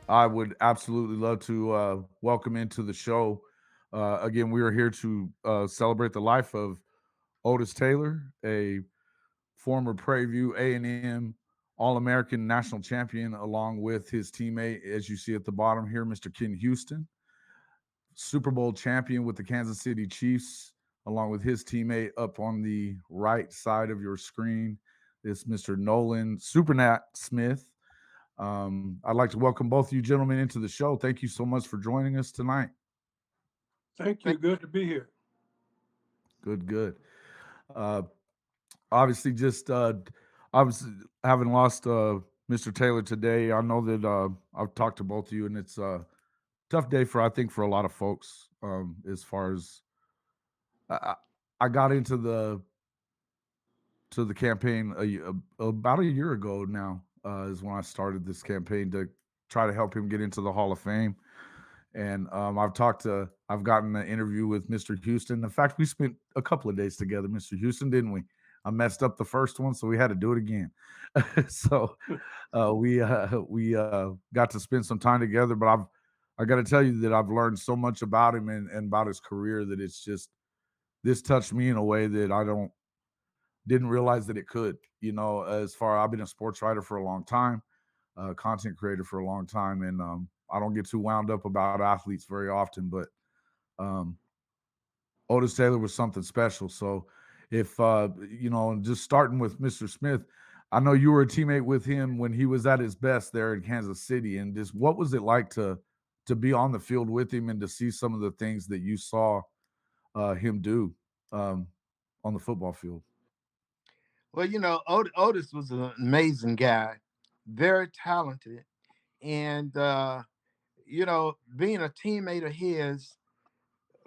I would absolutely love to welcome into the show. Again, we are here to celebrate the life of Otis Taylor, a former Prairie View A&M All-American national champion, along with his teammate, as you see at the bottom here, Mr. Ken Houston, Super Bowl champion with the Kansas City Chiefs, along with his teammate up on the right side of your screen is Mr. Noland Super Gnat Smith. I'd like to welcome both of you gentlemen into the show. Thank you so much for joining us tonight. Thank you. Good to be here. Good, good. Uh, Obviously, just obviously having lost Mr. Taylor today, I know that I've talked to both of you, and it's a tough day for I think for a lot of folks. As far as I, I got into the campaign about a year ago now is when I started this campaign to try to help him get into the Hall of Fame. And I've gotten an interview with Mr. Houston. In fact, we spent a couple of days together, Mr. Houston, didn't we? I messed up the first one, so we had to do it again. So we got to spend some time together. But I got to tell you that I've learned so much about him and about his career that it's just this touched me in a way that I don't didn't realize that it could. You know, as far I've been a sports writer for a long time, content creator for a long time, and I don't get too wound up about athletes very often, but um, Otis Taylor was something special. So If and just starting with Mr. Smith, I know you were a teammate with him when he was at his best there in Kansas City, and just what was it like to be on the field with him and to see some of the things that you saw him do um, on the football field? Well, Otis was an amazing guy, very talented, and being a teammate of his,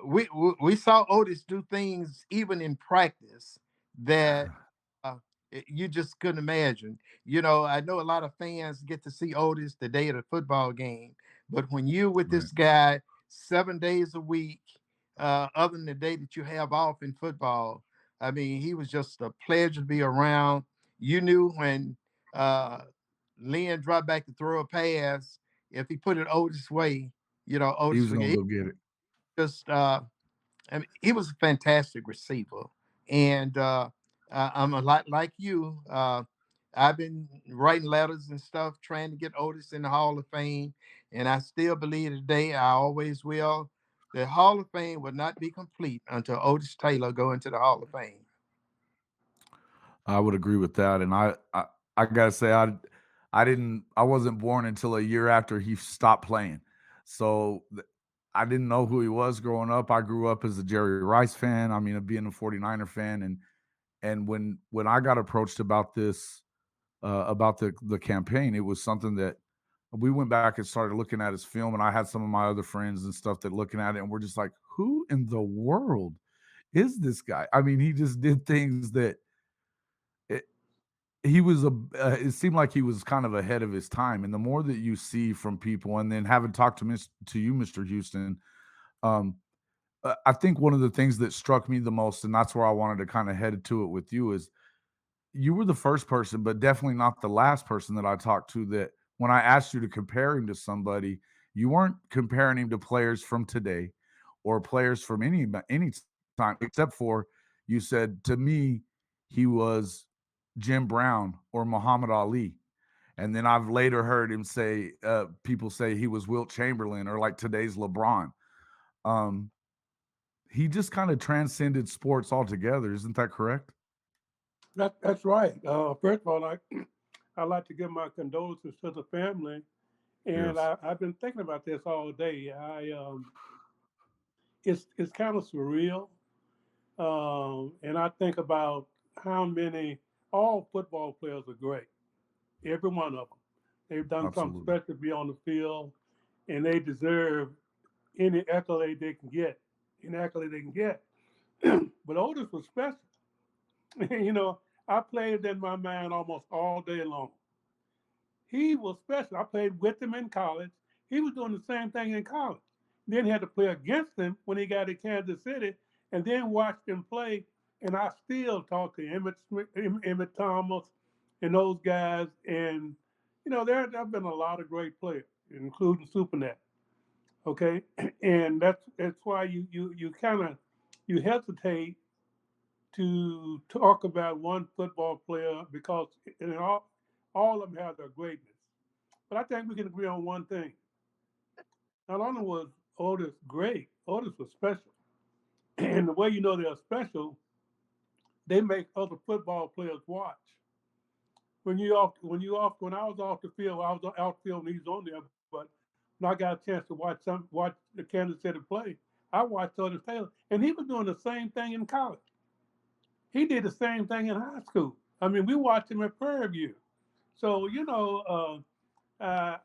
we saw Otis do things even in practice that uh, you just couldn't imagine. I know a lot of fans get to see Otis the day of the football game, but when you with Right. this guy 7 days a week, other than the day that you have off in football, I mean, he was just a pleasure to be around. You knew when uh, Lynn dropped back to throw a pass, if he put it Otis' way, He Otis was would gonna get go get it. just I mean, he was a fantastic receiver, and I'm a lot like you. I've been writing letters and stuff, trying to get Otis in the Hall of Fame, and I still believe today, I always will. The Hall of Fame will not be complete until Otis Taylor go into the Hall of Fame. I would agree with that, and I gotta say I wasn't born until a year after he stopped playing, so I didn't know who he was growing up. I grew up as a Jerry Rice fan. I mean, of being a 49er fan, and when I got approached about this about the campaign, it was something that we went back and started looking at his film, and I had some of my other friends and stuff that looking at it, and we're just like, who in the world is this guy? I mean, he just did things that it, he was a it seemed like he was kind of ahead of his time, and the more that you see from people, and then having talked to you, Mr. Houston, um, I think one of the things that struck me the most, and that's where I wanted to kind of head to it with you, is you were the first person, but definitely not the last person that I talked to that when I asked you to compare him to somebody, you weren't comparing him to players from today or players from any time, except for you said to me he was Jim Brown or Muhammad Ali. And then I've later heard him say, people say he was Wilt Chamberlain or like today's LeBron. Um, he just kind of transcended sports altogether. Isn't that correct? That's right. First of all, I'd like to give my condolences to the family. And Yes, I've been thinking about this all day. It's kind of surreal. And I think about how many, all football players are great. Every one of them. They've done something absolutely. special to be on the field, and they deserve any accolade they can get. Any accolade they can get. But Otis was special. I played in my mind almost all day long. He was special. I played with him in college. He was doing the same thing in college. Then had to play against him when he got to Kansas City, and then watched him play. And I still talk to Emmett Thomas, and those guys. And there've been a lot of great players, including Supernet. Okay, and that's why you kind of you hesitate to talk about one football player because all of them have their greatness. But I think we can agree on one thing. Not only was Otis great, Otis was special. And the way you know they're special, they make other football players watch. When I was off the field, I was outfield and he's on there, but when I got a chance to watch the Kansas City play, I watched Otis Taylor. And he was doing the same thing in college. He did the same thing in high school. I mean, we watched him at Prairie View. So, I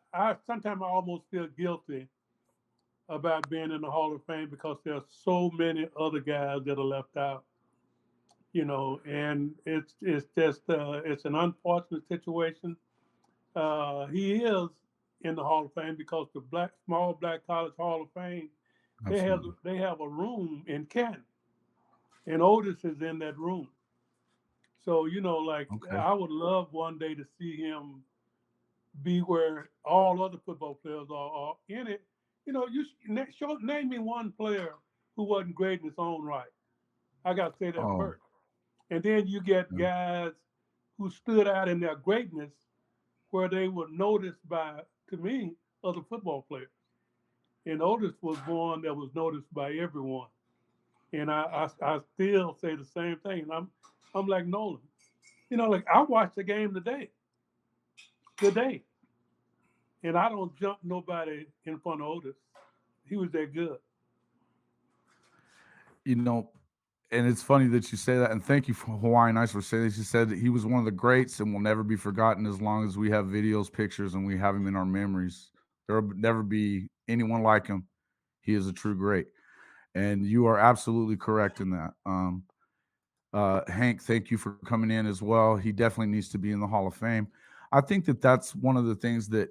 sometimes I almost feel guilty about being in the Hall of Fame because there's so many other guys that are left out. And it's just it's an unfortunate situation. He is in the Hall of Fame because the small black college Hall of Fame Absolutely. they have a room in Canton, and Otis is in that room. So like Okay. I would love one day to see him be where all other football players are in it. Name me one player who wasn't great in his own right. I got to say that Oh, first. And then you get yeah, guys who stood out in their greatness where they were noticed by, to me, other football players. And Otis was one that was noticed by everyone. And I still say the same thing. And I'm like Nolan. Like I watched the game today, and I don't jump nobody in front of Otis. He was that good. You know, and it's funny that you say that. And thank you for Hawaiian Ice for saying this. You said that he was one of the greats and will never be forgotten as long as we have videos, pictures, and we have him in our memories. There will never be anyone like him. He is a true great, and you are absolutely correct in that. Hank, thank you for coming in as well. He definitely needs to be in the Hall of Fame. I think that that's one of the things that,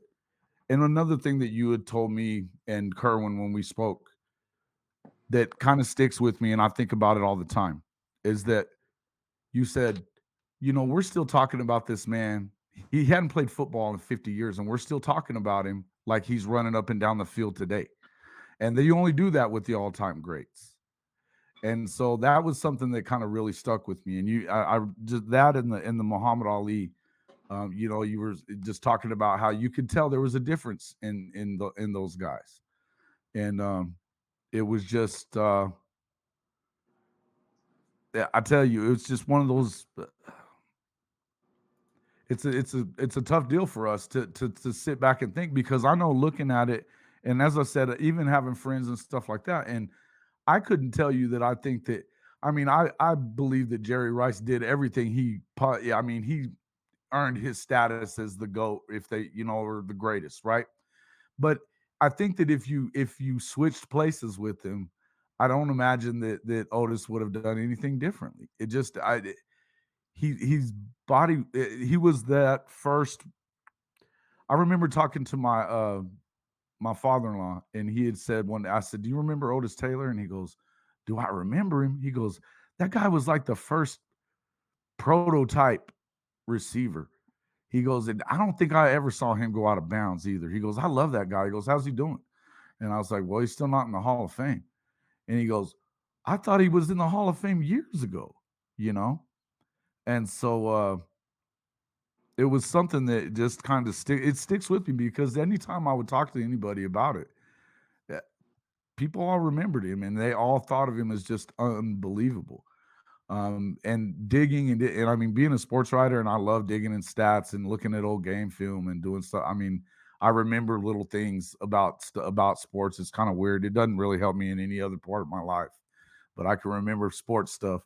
and another thing that you had told me and Kerwin when we spoke that kind of sticks with me, and I think about it all the time, is that you said, we're still talking about this man. He hadn't played football in 50 years, and we're still talking about him like he's running up and down the field today. And you only do that with the all-time greats. And so that was something that kind of really stuck with me. And I just that in the Muhammad Ali, you were just talking about how you could tell there was a difference in those guys, and it was just yeah, I tell you, it's just one of those. It's a tough deal for us to sit back and think because I know looking at it, and as I said, even having friends and stuff like that, and I couldn't tell you that I think that. I mean, I believe that Jerry Rice did everything yeah, I mean, he earned his status as the GOAT if they, or the greatest, right? But I think that if you switched places with him, I don't imagine that Otis would have done anything differently. It just he's body he was that first. I remember talking to my father-in-law, and he had said one day, I said, "Do you remember Otis Taylor?" And he goes, "Do I remember him?" He goes, "That guy was like the first prototype receiver." He goes, "And I don't think I ever saw him go out of bounds either." He goes, "I love that guy." He goes, "How's he doing?" And I was like, "Well, he's still not in the Hall of Fame." And he goes, "I thought he was in the Hall of Fame years ago, you know?" And so it was something that just kind of sticks with me because anytime I would talk to anybody about it, eh, people all remembered him and they all thought of him as just unbelievable. And digging and I mean being a sports writer, and I love digging in stats and looking at old game film and doing stuff. I mean, I remember little things about sports. It's kind of weird. It doesn't really help me in any other part of my life, but I can remember sports stuff.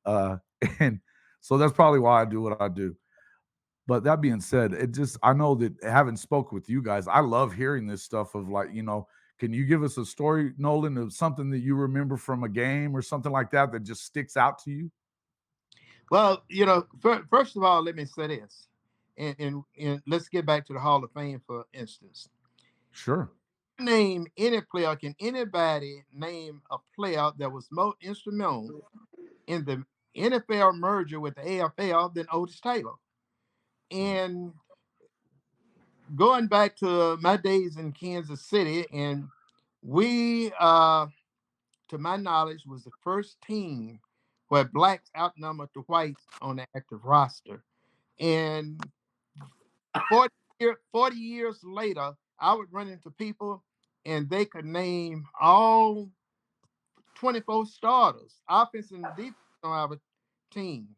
Uh, and so that's probably why I do what I do. But that being said, it just I know that having spoke with you guys, I love hearing this stuff of like, can you give us a story, Nolan, of something that you remember from a game or something like that that just sticks out to you? Well, first of all, let me say this, and let's get back to the Hall of Fame for instance. Sure. Name any player. Can anybody name a player that was more instrumental in the NFL merger with the AFL than Otis Taylor? And going back to my days in Kansas City, and we, to my knowledge, was the first team where blacks outnumbered the whites on the active roster. And 40 years later, I would run into people and they could name all 24 starters, offense and defense on our team.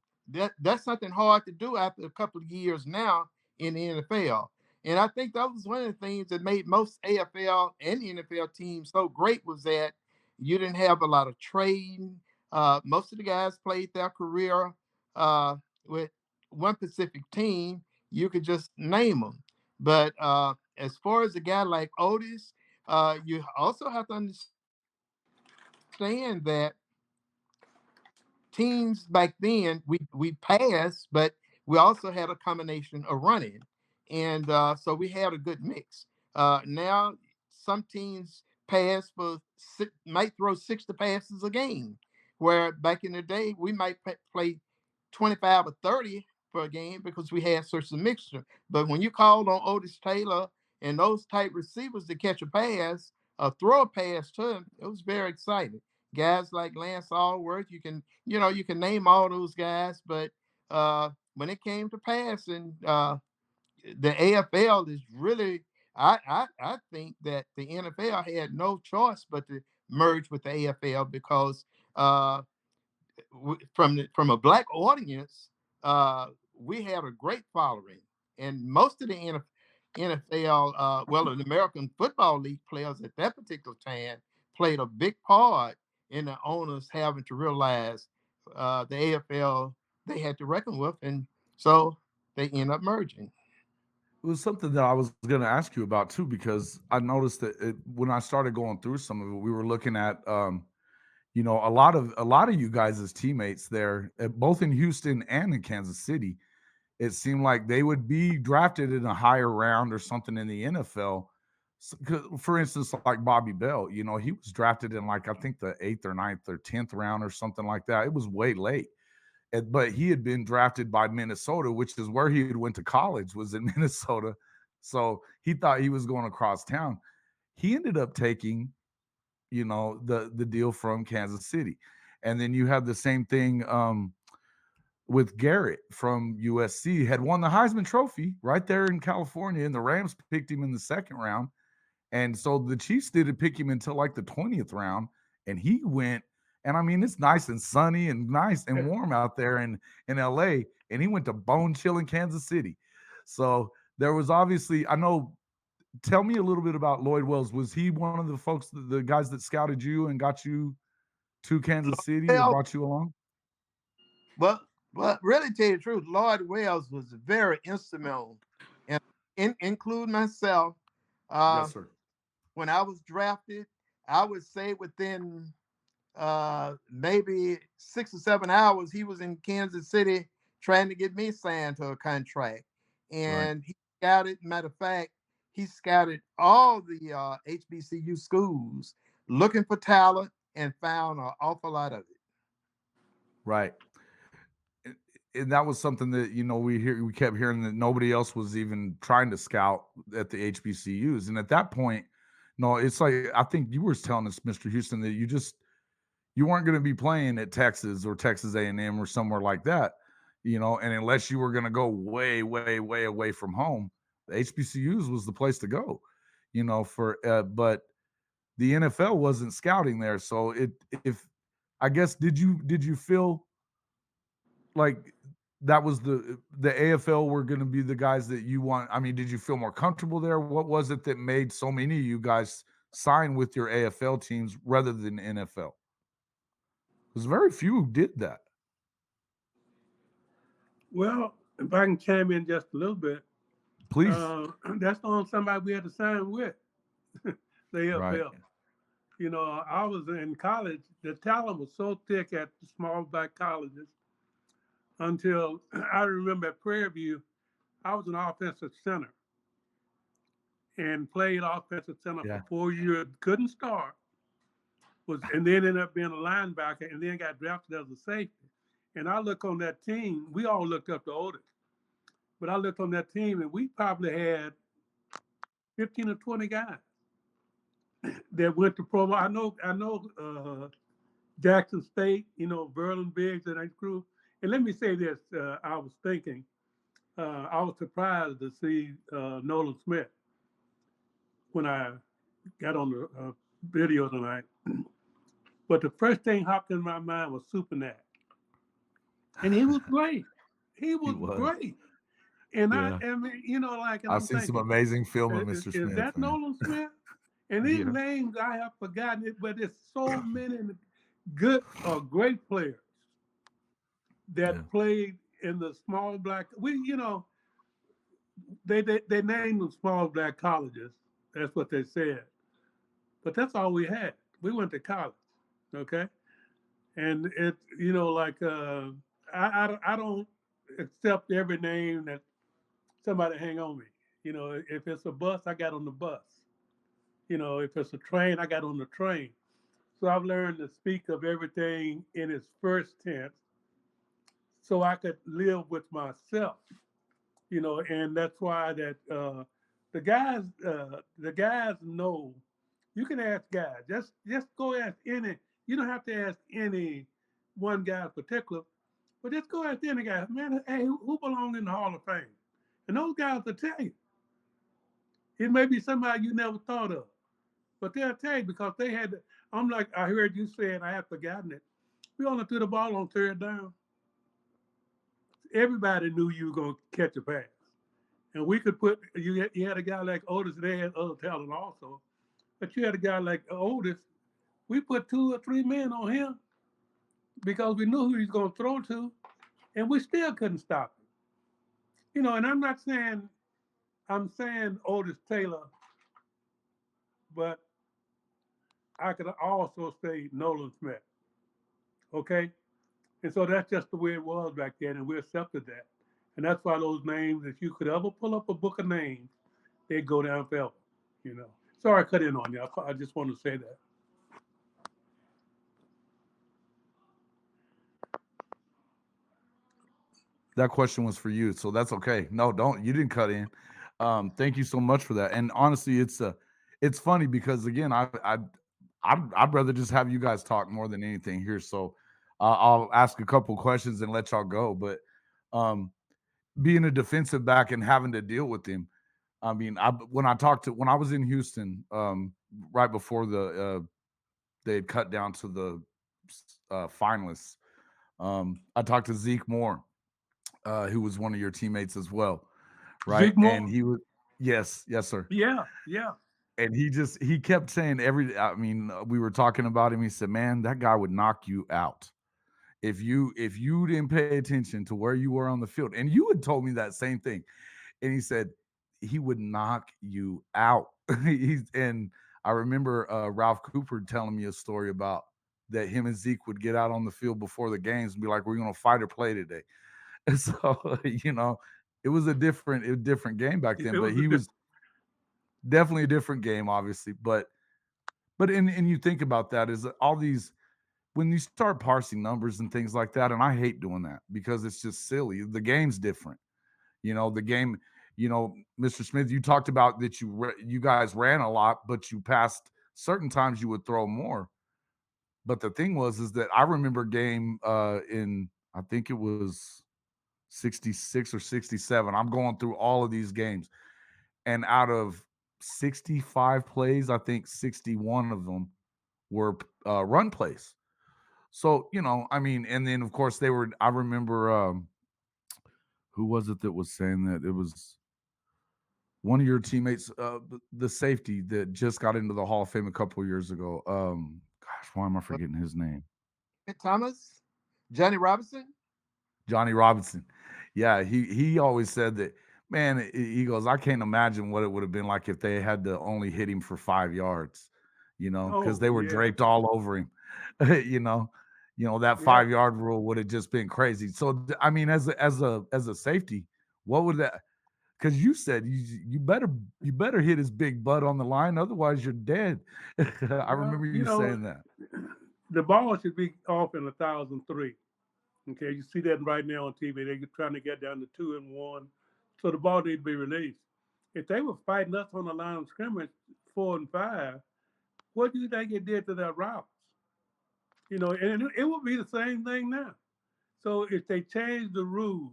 That's something hard to do after a couple of years now in the NFL. And I think that was one of the things that made most AFL and NFL teams so great was that you didn't have a lot of trading. Most of the guys played their career with one specific team. You could just name them. But as far as a guy like Otis, you also have to understand that teams back then we passed, but we also had a combination of running, and so we had a good mix. Now some teams pass for might throw 60 passes a game, where back in the day we might play 25 or 30 for a game because we had such a mixture. But when you called on Otis Taylor and those type receivers to catch a pass, throw a pass to him, it was very exciting. Guys like Lance Allworth, you can name all those guys, but when it came to passing, the AFL is really I think that the NFL had no choice but to merge with the AFL because uh, from a black audience, uh, we had a great following, and most of the NFL, well, the American Football League players at that particular time played a big part in the owners having to realize the AFL they had to reckon with, and so they end up merging. It was something that I was going to ask you about too, because I noticed that when I started going through some of it, we were looking at, a lot of you guys as teammates there, both in Houston and in Kansas City. It seemed like they would be drafted in a higher round or something in the NFL. For instance, like Bobby Bell, he was drafted in like I think the eighth or ninth or 10th round or something like that. It was way late. But he had been drafted by Minnesota, which is where he had went to college, was in Minnesota. So he thought he was going across town. He ended up taking, the deal from Kansas City. And then you have the same thing with Garrett from USC, had won the Heisman Trophy right there in California, and the Rams picked him in the second round. And so the Chiefs didn't pick him until like the 20th round, and he went. And I mean, it's nice and sunny and nice and warm out there in LA, and he went to bone chill in Kansas City. So there was obviously, I know. Tell me a little bit about Lloyd Wells. Was he one of the folks, the guys that scouted you and got you to Kansas City or Well, brought you along? well, well, really, tell you the truth, Lloyd Wells was very instrumental, in, include myself. Uh, Yes, sir. when I was drafted, I would say within maybe 6 or 7 hours, he was in Kansas City trying to get me signed to a contract. Right. And he scouted, matter of fact, he scouted all the HBCU schools looking for talent and found an awful lot of it. Right. And that was something that we kept hearing that nobody else was even trying to scout at the HBCUs. And at that point, no, it's like I think you were telling us, Mr. Houston, that you weren't going to be playing at Texas or Texas A&M or somewhere like that, and unless you were going to go way, way, way away from home, the HBCUs was the place to go, but the NFL wasn't scouting there. So if I guess did you feel like that was the AFL were going to be the guys that you want? I mean, did you feel more comfortable there? What was it that made so many of you guys sign with your AFL teams rather than NFL? Because very few did that. Well, if I can chime in just a little bit, Please. uh, that's the only somebody we had to sign with, the Right. AFL. I was in college. The talent was so thick at the small black colleges until I remember at Prairie View, I was an offensive center and played offensive center for Yeah. 4 years. Couldn't start, and then ended up being a linebacker, and then got drafted as a safety. And I look on that team. We all looked up to Otis, but I looked on that team, and we probably had 15 or 20 guys that went to pro. I know Jackson State, Verlin Biggs and that crew. And let me say this: I was thinking, I was surprised to see Nolan Smith when I got on the video tonight. But the first thing hopped in my mind was Super Nat, and he was great. He He was was. great. And Yeah. I mean, and I've I'm seen some thinking, amazing film of is, Mr. is Smith, that man. Nolan Smith? And these Yeah. names I have forgotten it, but there's so many good or great players Yeah. that played in the small black. They named them small black colleges. That's what they said. But that's all we had. We went to college, okay? And it, like I don't accept every name that somebody hang on me. If it's a bus, I got on the bus. If it's a train, I got on the train. So I've learned to speak of everything in its first tense so I could live with myself, and that's why that the guys know. You can ask guys. Just go ask any. You don't have to ask any one guy in particular, but just go ask any guy. Man, hey, who belongs in the Hall of Fame? And those guys will tell you. It may be somebody you never thought of, but they'll tell you because they had. I'm like, I heard you saying, I had forgotten it. We only threw the ball on third down. Everybody knew you were going to catch a pass. And we could put, you had a guy like Otis, they had other talent also, but you had a guy like Otis. We put 2 or 3 men on him because we knew who he was going to throw to, and we still couldn't stop him. And I'm not saying, I'm saying Otis Taylor, but I could also say Nolan Smith. Okay? And so that's just the way it was back then, and we accepted that. And that's why those names, if you could ever pull up a book of names, they'd go down forever. You know. Sorry, I cut in on you. I just want to say that. That question was for you, so that's okay. No, don't. You didn't cut in. Thank you so much for that. And honestly, it's funny because again, I'd rather just have you guys talk more than anything here. So I'll ask a couple questions and let y'all go. But um, being a defensive back and having to deal with him, I mean, when I was in Houston, right before they had cut down to the finalists, I talked to Zeke Moore, who was one of your teammates as well, right? Zeke And Moore? he was, yes, yes, sir. Yeah, yeah. And he kept saying I mean, we were talking about him. He said, "Man, that guy would knock you out if you didn't pay attention to where you were on the field." And you had told me that same thing. And he said he would knock you out. And I remember Ralph Cooper telling me a story about that him and Zeke would get out on the field before the games and be like, "We're going to fight or play today." And so, it was a different game back then, It but was a he was definitely a different game, obviously. But you think about that is that all these when you start parsing numbers and things like that, and I hate doing that because it's just silly. The game's different. The game, Mr. Smith, you talked about that you guys ran a lot, but you passed certain times you would throw more. But the thing was is that I remember game in I think it was 66 or 67. I'm going through all of these games. And out of 65 plays, I think 61 of them were run plays. So, I mean, and then of course I remember who was it that was saying that? It was one of your teammates, the safety that just got into the Hall of Fame a couple of years ago. Gosh, why am I But forgetting his name? Thomas, Johnny Robinson. Johnny Robinson. Yeah, he always said that, man, he goes, I can't imagine what it would have been like if they had to only hit him for 5 yards, because oh they were yeah, draped all over him. you know, that yeah. 5 yard rule would have just been crazy. So I mean, as a safety, what would that because you said you better hit his big butt on the line, otherwise you're dead. I Well, remember you saying that. the ball should be off in 1,003. Okay, you see that right now on TV. They're trying to get down to 2-1, so the ball needs to be released. If they were fighting us on the line of scrimmage 4 and 5, what do you think it did to their routes? And it would be the same thing now. So if they change the rules,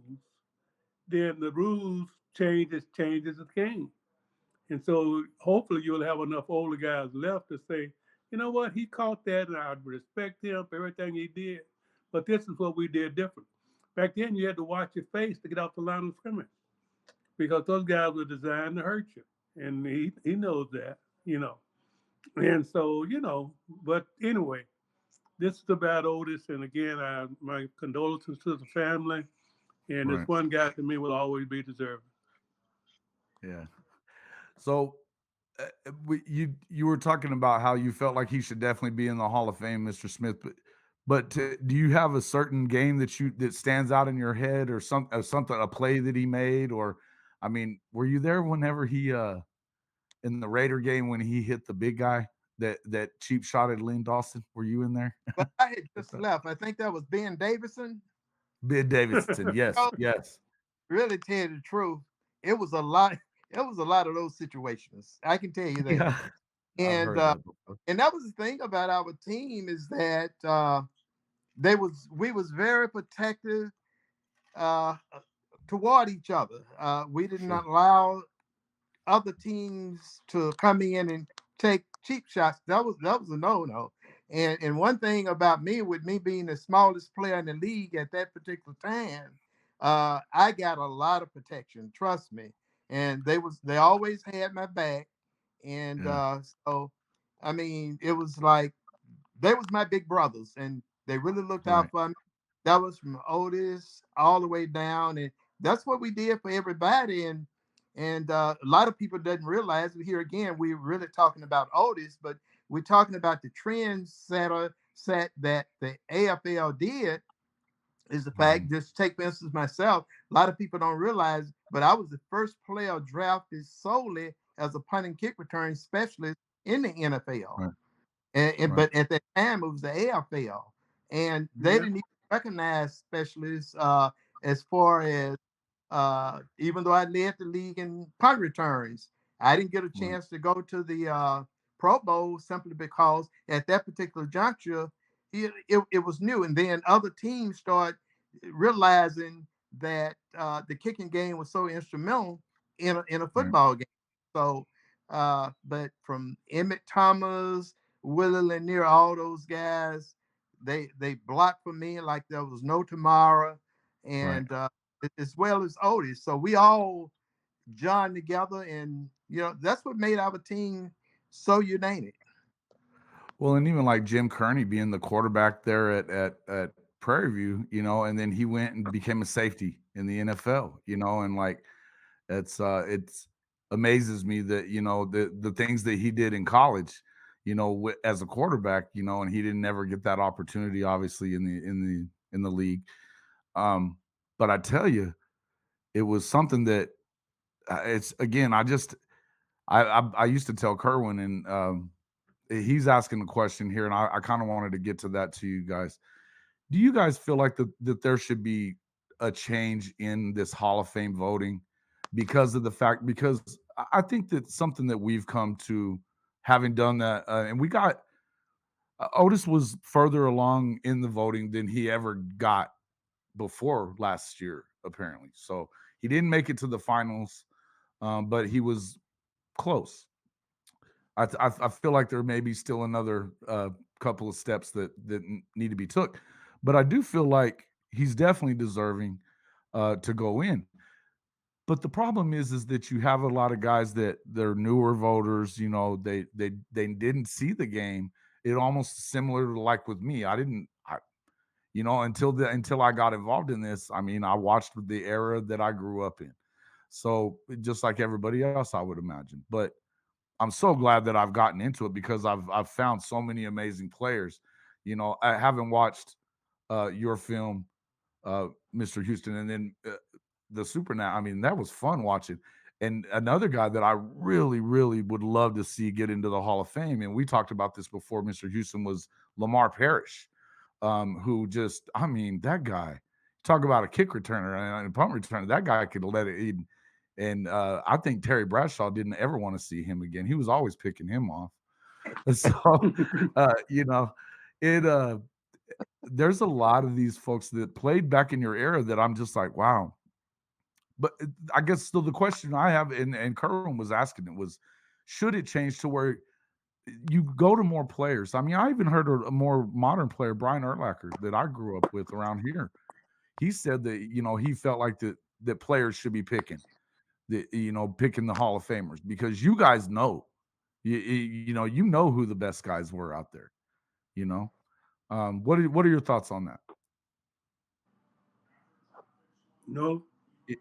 then the rules changes the game. And so hopefully you'll have enough older guys left to say, you know what, he caught that and I respect him for everything he did. But this is what we did different. Back then you had to watch your face to get off the line of scrimmage because those guys were designed to hurt you. And he knows that. And so, but anyway, this is about Otis. And again, my condolences to the family. And this Right. one guy to me will always be deserving. Yeah. So you were talking about how you felt like he should definitely be in the Hall of Fame, Mr. Smith. But do you have a certain game that stands out in your head, or something, a play that he made, or I mean, were you there whenever he in the Raider game when he hit the big guy that cheap shot at Lynn Dawson? Were you in there? But I had At just that? left. I think that was Ben Davison. Ben Davidson, yes, Oh, yes, really tell you the truth, it was a lot. It was a lot of those situations. I can tell you that. yeah. I've And heard that before. that was the thing about our team is that we was very protective uh, toward each other. We did Sure. not allow other teams to come in and take cheap shots. That was a no. And one thing about me, with me being the smallest player in the league at that particular time, I got a lot of protection. Trust me. And they always had my back. And Yeah. so, I mean, it was like they was my big brothers, and they really looked out Right. for me. That was from Otis all the way down, and that's what we did for everybody. And a lot of people doesn't realize it. Here again, we're really talking about Otis, but we're talking about the trendsetter set that the AFL did. Is the Mhm. fact, just take for instance myself, a lot of people don't realize, but I was the first player drafted solely as a punt and kick return specialist in the NFL. Right. And Right. but at that time it was the AFL, and they Yeah. didn't even recognize specialists as far as even though I led the league in punt returns. I didn't get a Right. chance to go to the Pro Bowl simply because at that particular juncture it was new, and then other teams start realizing that the kicking game was so instrumental in a Right. football game. So, but from Emmett Thomas, Willie Lanier, all those guys, they blocked for me like there was no tomorrow, Right. and as well as Otis. So we all joined together, and that's what made our team so united. Well, and even like Jim Kearney being the quarterback there at Prairie View, and then he went and became a safety in the NFL, and like it's amazes me that the things that he did in college, as a quarterback, and he didn't ever get that opportunity, obviously in the league. Um, but I tell you, it was something that it's again, I used to tell Kerwin, and he's asking the question here, and I kind of wanted to get to that to you guys. Do you guys feel like that there should be a change in this Hall of Fame voting because of the fact, because I think that something that we've come to, having done that, and we got Otis was further along in the voting than he ever got before last year, apparently. So he didn't make it to the finals, but he was close. I feel like there may be still another couple of steps that need to be took, but I do feel like he's definitely deserving to go in. But the problem is that you have a lot of guys that they're newer voters. They didn't see the game. It almost similar to like with me. I didn't. Until I got involved in this. I mean, I watched the era that I grew up in. So just like everybody else, I would imagine. But I'm so glad that I've gotten into it because I've found so many amazing players. I haven't watched your film, Mr. Houston, and then the Super Now. I mean, that was fun watching. And another guy that I really, really would love to see get into the Hall of Fame, and we talked about this before, Mr. Houston, was Lamar Parrish, who just, I mean, that guy. Talk about a kick returner and a punt returner. That guy could let it in. And I think Terry Bradshaw didn't ever want to see him again. He was always picking him off. So, you know, it there's a lot of these folks that played back in your era that I'm just like, wow. But I guess still the question I have, and Kerwin was asking it was, should it change to where you go to more players? I mean, I even heard a more modern player, Brian Urlacher, that I grew up with around here. He said that he felt like that players should be picking the Hall of Famers because you guys know, you know who the best guys were out there. You know, what are your thoughts on that? No, It-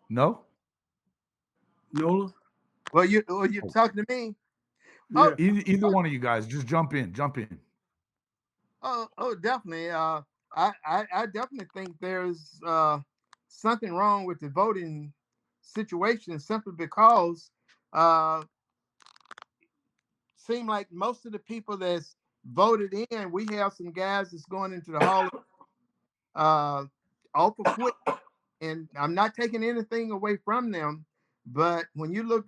no, Nola. Well, you oh, talking to me? Oh, Yeah. either one of you guys, just jump in, jump in. definitely. I definitely think there's something wrong with the voting situation simply because uh, seem like most of the people that's voted in, we have some guys that's going into the hall awful quick, and I'm not taking anything away from them, but when you look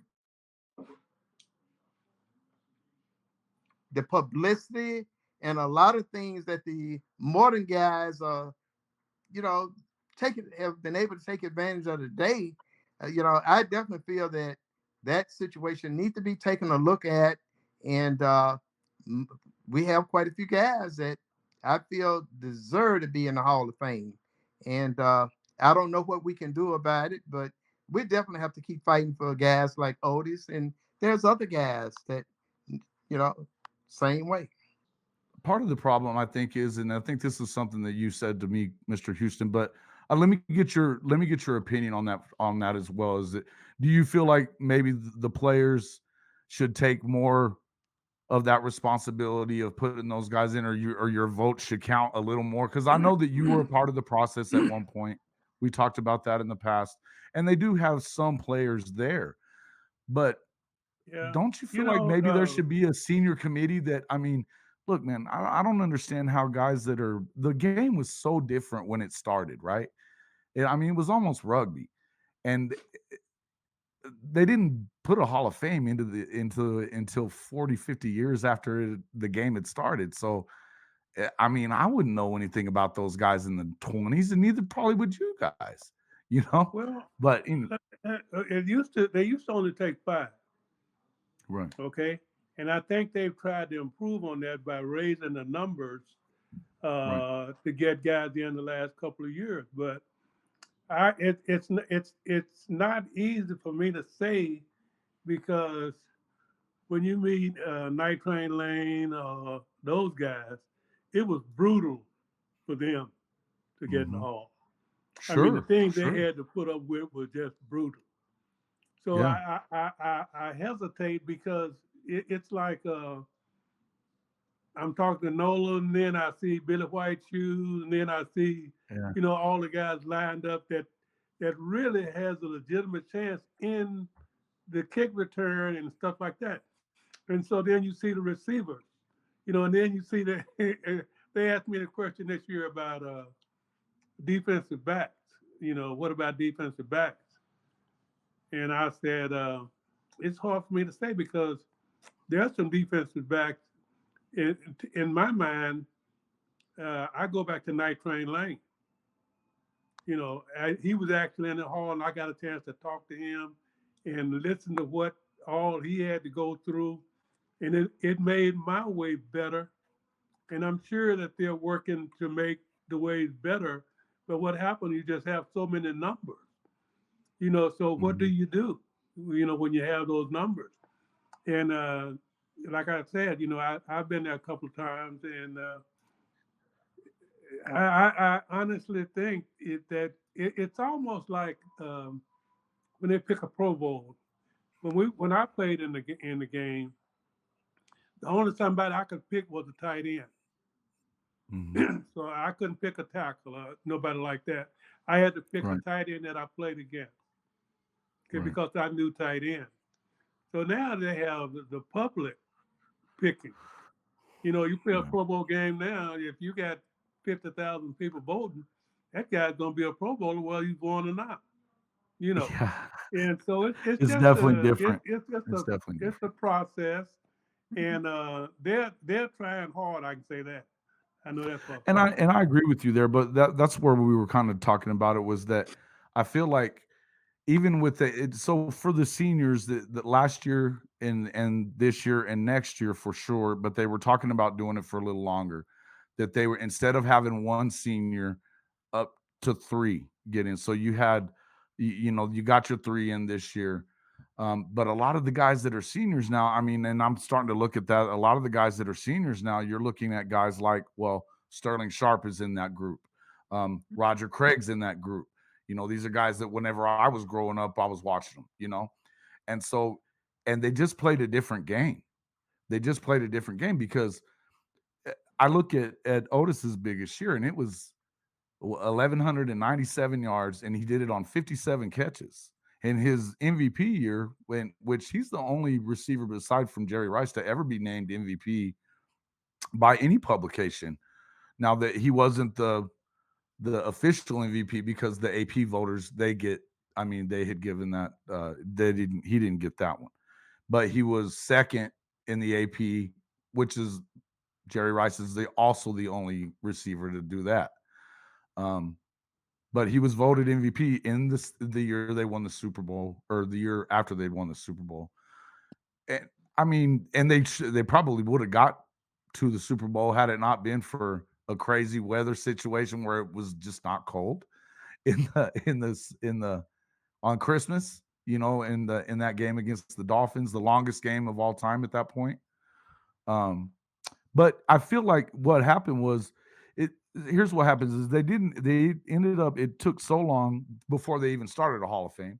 the publicity and a lot of things that the modern guys are you know, have been able to take advantage of the day, I definitely feel that that situation needs to be taken a look at, and m- we have quite a few guys that I feel deserve to be in the Hall of Fame. And I don't know what we can do about it, but we definitely have to keep fighting for guys like Otis. And there's other guys that, you know, same way. Part of the problem I think is, and I think this is something that you said to me, Mr. Houston, but let me get your opinion on that as well. Is it, do you feel like maybe the players should take more of that responsibility of putting those guys in, or your vote should count a little more? Because I know that you were a part of the process at one point. We talked about that in the past, and they do have some players there, but Yeah. don't you You feel like know, maybe there should be a senior committee that, I mean, look, man, I don't understand how guys that are, the game was so different when it started, right? I mean, it was almost rugby. And they didn't put a Hall of Fame into until 40, 50 years after the game had started. So I mean, I wouldn't know anything about those guys in the 20s, and neither probably would you guys, you know? well, But they used to only take five. right, Okay, and I think they've tried to improve on that by raising the numbers right. to get guys in the last couple of years. But it's not easy for me to say because when you meet Night Train Lane, those guys, it was brutal for them to get in the Hmm. hall. I mean, the Sure, things they sure. had to put up with was just brutal. So Yeah, I hesitate because it's like I'm talking to Nolan, and then I see Billy White shoes, and then I see, yeah. all the guys lined up that really has a legitimate chance in the kick return and stuff like that. And so then you see the receivers, and then you see that they asked me the question this year about defensive backs. What about defensive backs? And I said, it's hard for me to say because there are some defensive backs in, in my mind. I go back to Night Train Lane. He was actually in the hall, and I got a chance to talk to him and listen to what all he had to go through, and it made my way better. And I'm sure that they're working to make the ways better. But what happened? You just have so many numbers. So what do Mhm. you do? When you have those numbers, and like I said, I've been there a couple of times, and I honestly think it's almost like when they pick a Pro Bowl. When I played in the game, the only somebody I could pick was a tight Mhm. end. So I couldn't pick a tackle, nobody like that. I had to pick a Right, tight end that I played against, okay, right. because I knew tight end. So now they have the public picking. You play a Yeah. Pro Bowl game now. If you got 50,000 people voting, that guy's gonna be a Pro Bowler whether he's born or not. You know, Yeah. and so it's It's just definitely a different. it's just It's a definitely it's different. a process, and they're trying hard. I can say that. I know that for a And I fact. and I agree with you there, but that's where we were kind of talking about it, was that I feel like even with so for the seniors that last year and this year and next year for sure, but they were talking about doing it for a little longer, that they were, instead of having one senior, up to 3 get in. So you had, you got your 3 in this year. But a lot of the guys that are seniors now, I mean, and I'm starting to look at that. A lot of the guys that are seniors now, you're looking at guys like, well, Sterling Sharp is in that group. Roger Craig's in that group. These are guys that whenever I was growing up, I was watching them. And so, and they just played a different game. They just played a different game because I look at Otis's biggest year, and it was 1,197 yards, and he did it on 57 catches. In his MVP year, which he's the only receiver beside from Jerry Rice to ever be named MVP by any publication. Now that he wasn't the official MVP, because the AP voters, they get, I mean, they had given that, he didn't get that one, but he was second in the AP, which is Jerry Rice is also the only receiver to do that. Um, but he was voted MVP in the year they won the Super Bowl, or the year after they'd won the Super Bowl. And I mean, and they probably would have got to the Super Bowl had it not been for a crazy weather situation where it was just not cold in the on Christmas, in that game against the Dolphins, the longest game of all time at that point. Um, but I feel like what happened was it. Here's what happens: is they ended up. It took so long before they even started a Hall of Fame,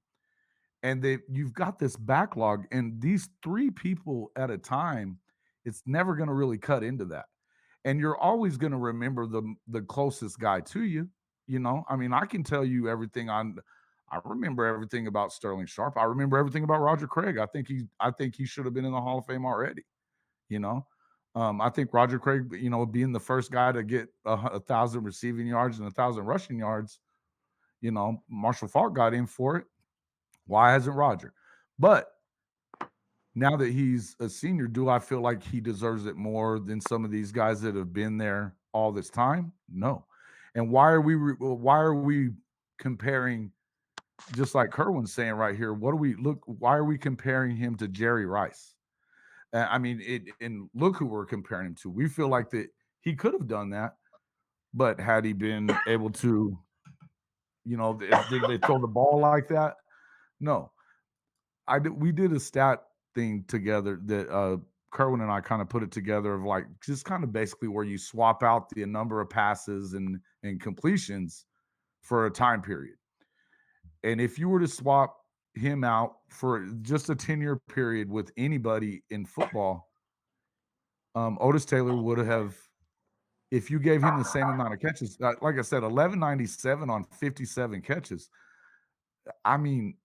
and you've got this backlog, and these three people at a time. It's never going to really cut into that, and you're always going to remember the closest guy to you. I mean, I can tell you everything on. I remember everything about Sterling Sharp. I remember everything about Roger Craig. I think he should have been in the Hall of Fame already. You know, I think Roger Craig, being the first guy to get 1,000 receiving yards and 1,000 rushing yards, Marshall Faulk got in for it. Why hasn't Roger? But now that he's a senior, do I feel like he deserves it more than some of these guys that have been there all this time? No. And why are we comparing? Just like Kerwin's saying right here, what do we look? Why are we comparing him to Jerry Rice? I mean, and look who we're comparing him to. We feel like that he could have done that, but had he been able to, did they throw the ball like that? No. We did a stat thing together that Kerwin and I kind of put it together of like just kind of basically where you swap out the number of passes and completions for a time period. And if you were to swap him out for just a 10-year period with anybody in football, Otis Taylor would have, if you gave him the same amount of catches, like I said, 1197 on 57 catches. I mean,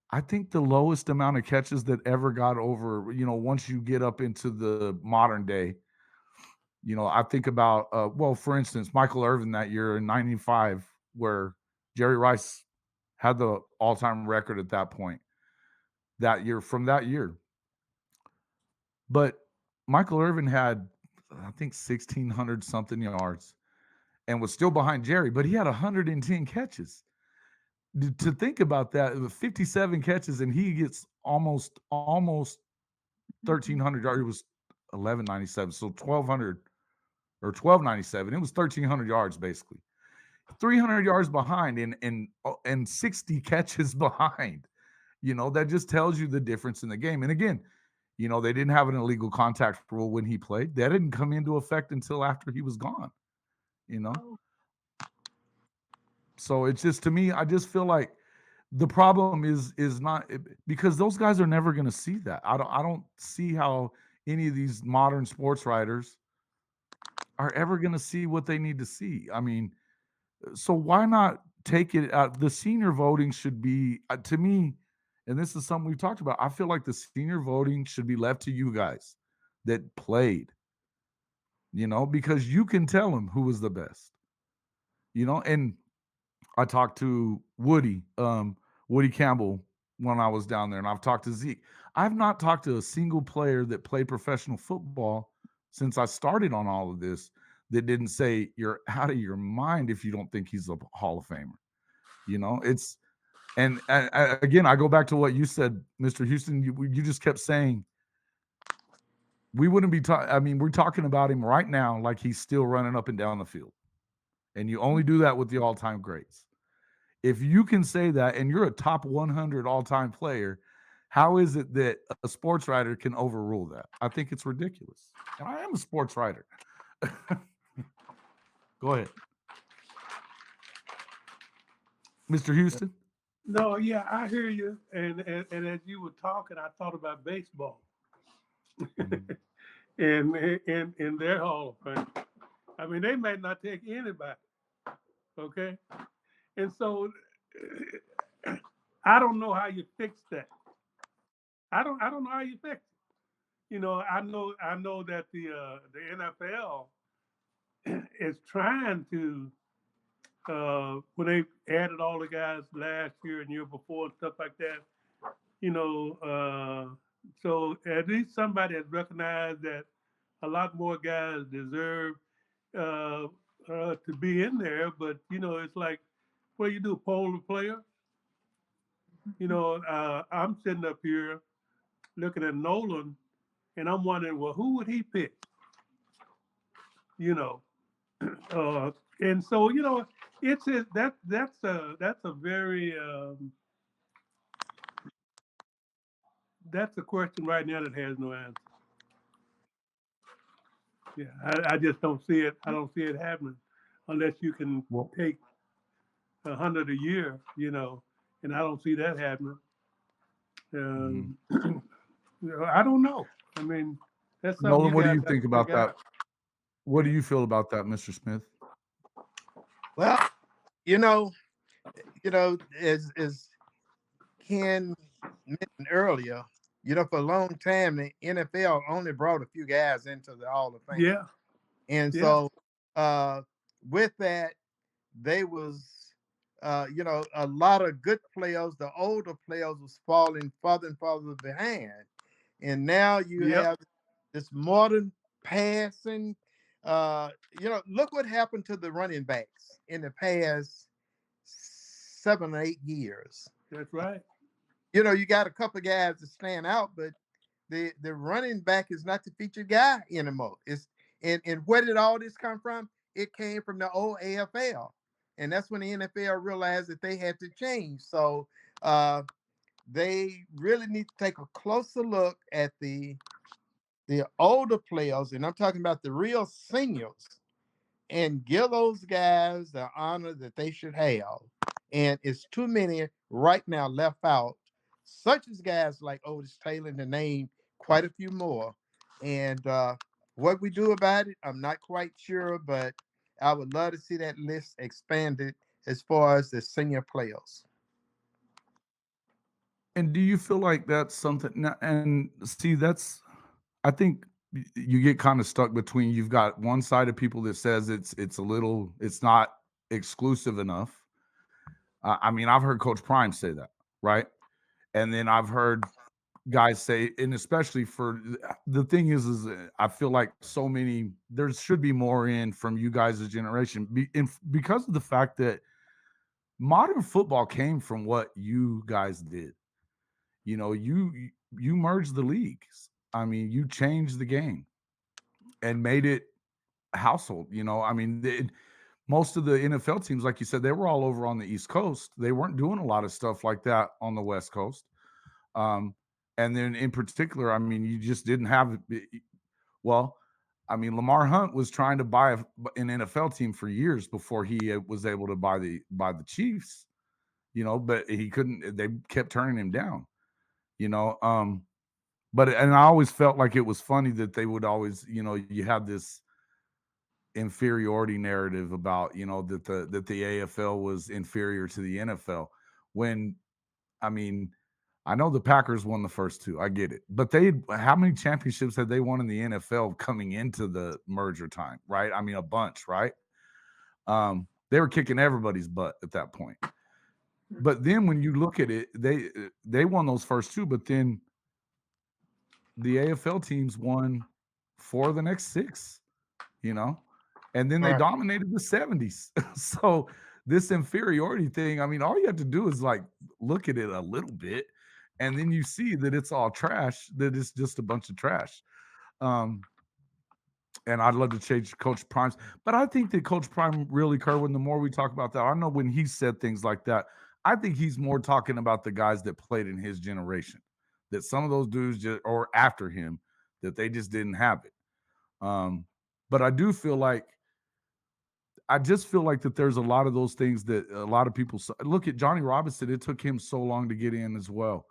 I think the lowest amount of catches that ever got over, once you get up into the modern day, I think about, well, for instance, Michael Irvin that year in 95, where Jerry Rice had the all time record at that point, that year, from that year. But Michael Irvin had, I think, 1,600 something yards and was still behind Jerry, but he had 110 catches. To think about that, 57 catches and he gets almost 1,300 yards. It was 1197, so 1,200 or 1,297. It was 1,300 yards basically. 300 yards behind and 60 catches behind. That just tells you the difference in the game. And again, they didn't have an illegal contact rule when he played. That didn't come into effect until after he was gone. You know, so it's just, to me, I just feel like the problem is not because those guys are never going to see that. I don't see how any of these modern sports writers are ever going to see what they need to see. I mean, so why not take it out? The senior voting should be, to me, and this is something we've talked about. I feel like the senior voting should be left to you guys that played, because you can tell them who was the best, and I talked to Woody Campbell when I was down there, and I've talked to Zeke. I've not talked to a single player that played professional football since I started on all of this that didn't say you're out of your mind if you don't think he's a Hall of Famer. It's and again, I go back to what you said, Mr. Houston. You just kept saying we wouldn't be talking. I mean, we're talking about him right now like he's still running up and down the field, and you only do that with the all-time greats. If you can say that and you're a top 100 all-time player, how is it that a sports writer can overrule that? I think it's ridiculous. And I am a sports writer. Go ahead. Mr. Houston? No, yeah, I hear you. And as you were talking, I thought about baseball Mhm. in their Hall of Fame. I mean, they might not take anybody. Okay, and so I don't know how you fix that. I don't know how you fix it. I know that the NFL is trying to when they added all the guys last year and year before and stuff like that. So at least somebody has recognized that a lot more guys deserve uh, to be in there. But it's like, what do you do? Poll the player? I'm sitting up here looking at Noland, and I'm wondering, well, who would he pick? you know. And so that's a very that's a question right now that has no answer. Yeah, I just don't see it. I don't see it happening unless you can Well, take 100 a year, and I don't see that happening. mhm. Um, I don't know. I mean, that's something Nolan, you what do guys you have think to about figure that? out. What do Yeah, you feel about that, Mr. Smith? Well, you know, as Ken mentioned earlier, for a long time the NFL only brought a few guys into the Hall of Fame, yeah, and yeah. so uh, with that, they was a lot of good players. The older players was falling further and further behind, and now you Yep. have this modern passing. Look what happened to the running backs in the past 7 or 8 years. That's right. You got a couple guys that stand out, but the running back is not the featured guy anymore. And where did all this come from? It came from the old AFL, and that's when the NFL realized that they had to change. So uh, they really need to take a closer look at the older players, and I'm talking about the real seniors, and give those guys the honor that they should have. And it's too many right now left out, such as guys like Otis Taylor, to name quite a few more. And what we do about it, I'm not quite sure, but I would love to see that list expanded as far as the senior players. And do you feel like that's something? And see, I think you get kind of stuck between. You've got one side of people that says it's not exclusive enough. I mean, I've heard Coach Prime say that, right? And then I've heard guys say, and especially for the thing is I feel like there should be more in from you guys' generation because of the fact that modern football came from what you guys did. You merged the leagues. I mean, you changed the game and made it household. I mean, most of the NFL teams, like you said, they were all over on the East Coast. They weren't doing a lot of stuff like that on the West Coast. Um, and then in particular, I mean, you just didn't have well, I mean, Lamar Hunt was trying to buy an NFL team for years before he was able to buy the Chiefs. But he couldn't. They kept turning him down. You know, but and I always felt like it was funny that they would always, you have this inferiority narrative about, that the AFL was inferior to the NFL when I mean, I know the Packers won the first two. I get it. But how many championships had they won in the NFL coming into the merger time, right? I mean, a bunch, right? They were kicking everybody's butt at that point. But then when you look at it, they won those first two, but then the AFL teams won four of the next six, you know, and then they Right. dominated the 70s. So this inferiority thing, I mean, all you have to do is like look at it a little bit, and then you see that it's all trash, that it's just a bunch of trash. Um, and I'd love to change Coach Prime's, but I think that Coach Prime really, Kerwin, the more we talk about that, I know when he said things like that, I think he's more talking about the guys that played in his generation, that some of those dudes just, or after him, that they just didn't have it. Um, but I just feel like that there's a lot of those things that a lot of people look at Johnny Robinson. It took him so long to get in as well.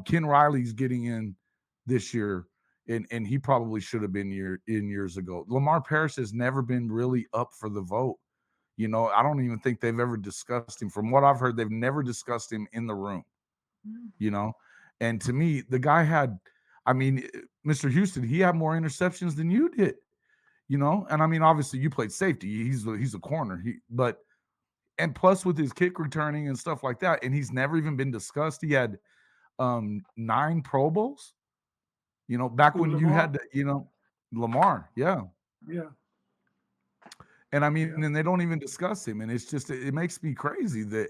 Ken Riley's getting in this year, and he probably should have been in years ago. Lamar Parrish has never been really up for the vote. I don't even think they've ever discussed him. From what I've heard, they've never discussed him in the room. You know, and to me, the guy had, I mean, Mr. Houston, he had more interceptions than you did. And I mean, obviously you played safety. He's a corner. And plus with his kick returning and stuff like that, and he's never even been discussed. He had 9 Pro Bowls. Back Who, when you Lamar? had to, Lamar, yeah. Yeah, And I mean, yeah. and they don't even discuss him, and it's just it makes me crazy that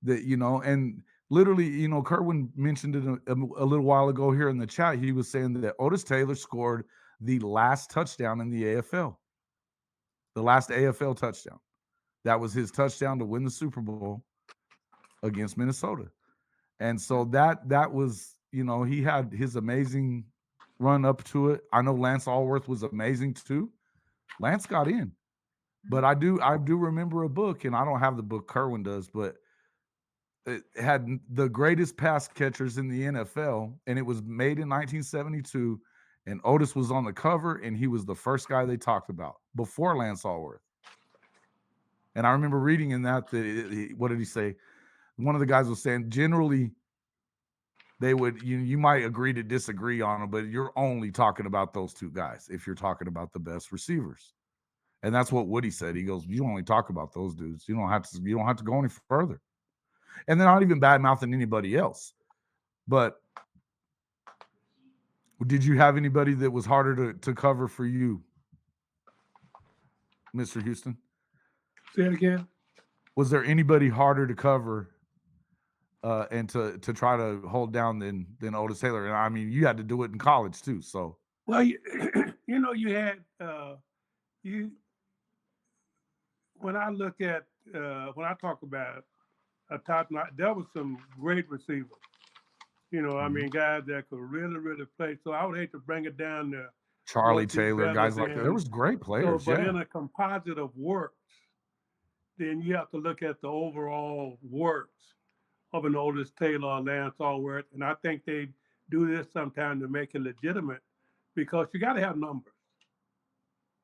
and literally, Kerwin mentioned it a little while ago here in the chat. He was saying that Otis Taylor scored the last touchdown in the AFL. the last AFL touchdown. That was his touchdown to win the Super Bowl against Minnesota. And so that was, he had his amazing run up to it. I know Lance Allworth was amazing too. Lance got in. But I do remember a book, and I don't have the book, Kerwin does, but it had the greatest pass catchers in the NFL, and it was made in 1972. And Otis was on the cover, and he was the first guy they talked about before Lance Allworth. And I remember reading in that what did he say? One of the guys was saying generally they would you might agree to disagree on them, but you're only talking about those two guys if you're talking about the best receivers. And that's what Woody said. He goes, "You only talk about those dudes. You don't have to go any further." And they're not even bad mouthing anybody else. But did you have anybody that was harder to cover for you, Mr. Houston? Say it again. Was there anybody harder to cover and to try to hold down than Otis Taylor? And I mean, you had to do it in college too. So Well, you had you when I look at when I talk about a top notch, there was some great receivers. I mean, guys that could really, really play. So I would hate to bring it down to Charlie what you Taylor, better guys like that. There than. was great So, players. but Yeah. in a composite of works, then you have to look at the overall works of an Otis Taylor or Lance Allworth. And I think they do this sometimes to make it legitimate because you got to have numbers.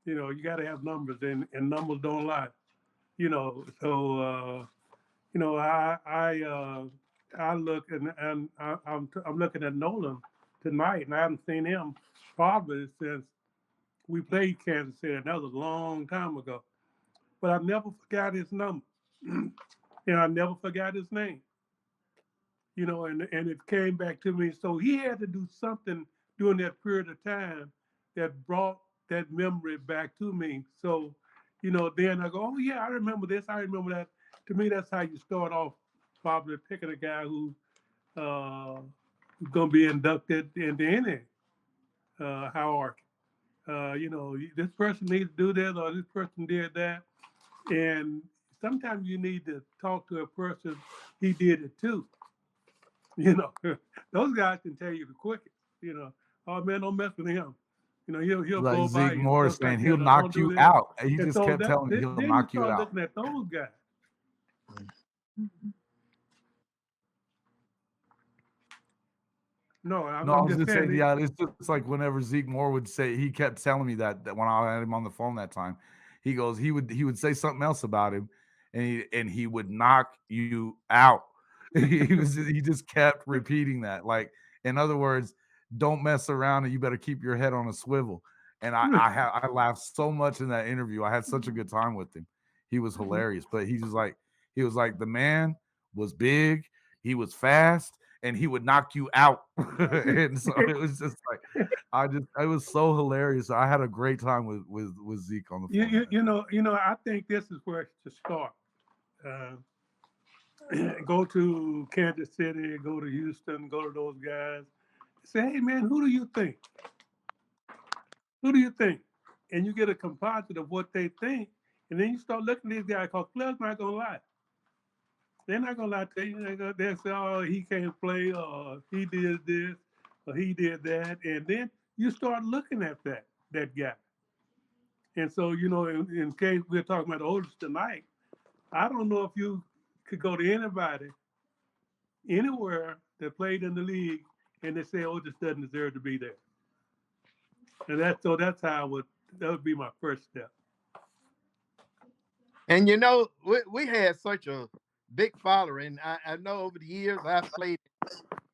You got to have numbers, and numbers don't lie. So I look and I'm looking at Noland tonight, and I haven't seen him probably since we played Kansas City. And that was a long time ago, but I never forgot his number, and I never forgot his name. And it came back to me. So he had to do something during that period of time that brought that memory back to me. So, then I go, oh yeah, I remember this. I remember that. To me, that's how you start off, probably picking a guy who going to be inducted into any hierarchy. This person needs to do this or this person did that. And sometimes you need to talk to a person, he did it too. You know, those guys can tell you the quickest. Oh man, don't mess with him. He'll Like blow by Zeke you. Morris Stuff saying like he'll that. Or don't knock do you this. out. And he And just so kept telling me he'll then you knock you start out. looking at those guys. No, No, I I'm was just just saying, saying. yeah, it's just like whenever Zeke Moore would say, he kept telling me that when I had him on the phone that time, he goes, he would say something else about him, and he would knock you out. He just kept repeating that. Like, in other words, don't mess around and you better keep your head on a swivel. And I laughed so much in that interview. I had such a good time with him. He was hilarious. But he was like the man was big, he was fast, and he would knock you out. And so it was just like it was so hilarious. I had a great time with Zeke on the you, phone. you, you know, you know, I think this is where to start. Uh, go to Kansas City, go to Houston, go to those guys. Say, hey man, who do you think? Who do you think? And you get a composite of what they think, and then you start looking at these guys because players not gonna lie. They're not gonna lie to you. They'll say, "Oh, he can't play," or "He did this," or "He did that," and then you start looking at that guy. And so, in case we're talking about the Otis tonight, I don't know if you could go to anybody anywhere that played in the league and they say Otis doesn't deserve to be there. And that's how that would be my first step. And we had such a big following. I know over the years I've played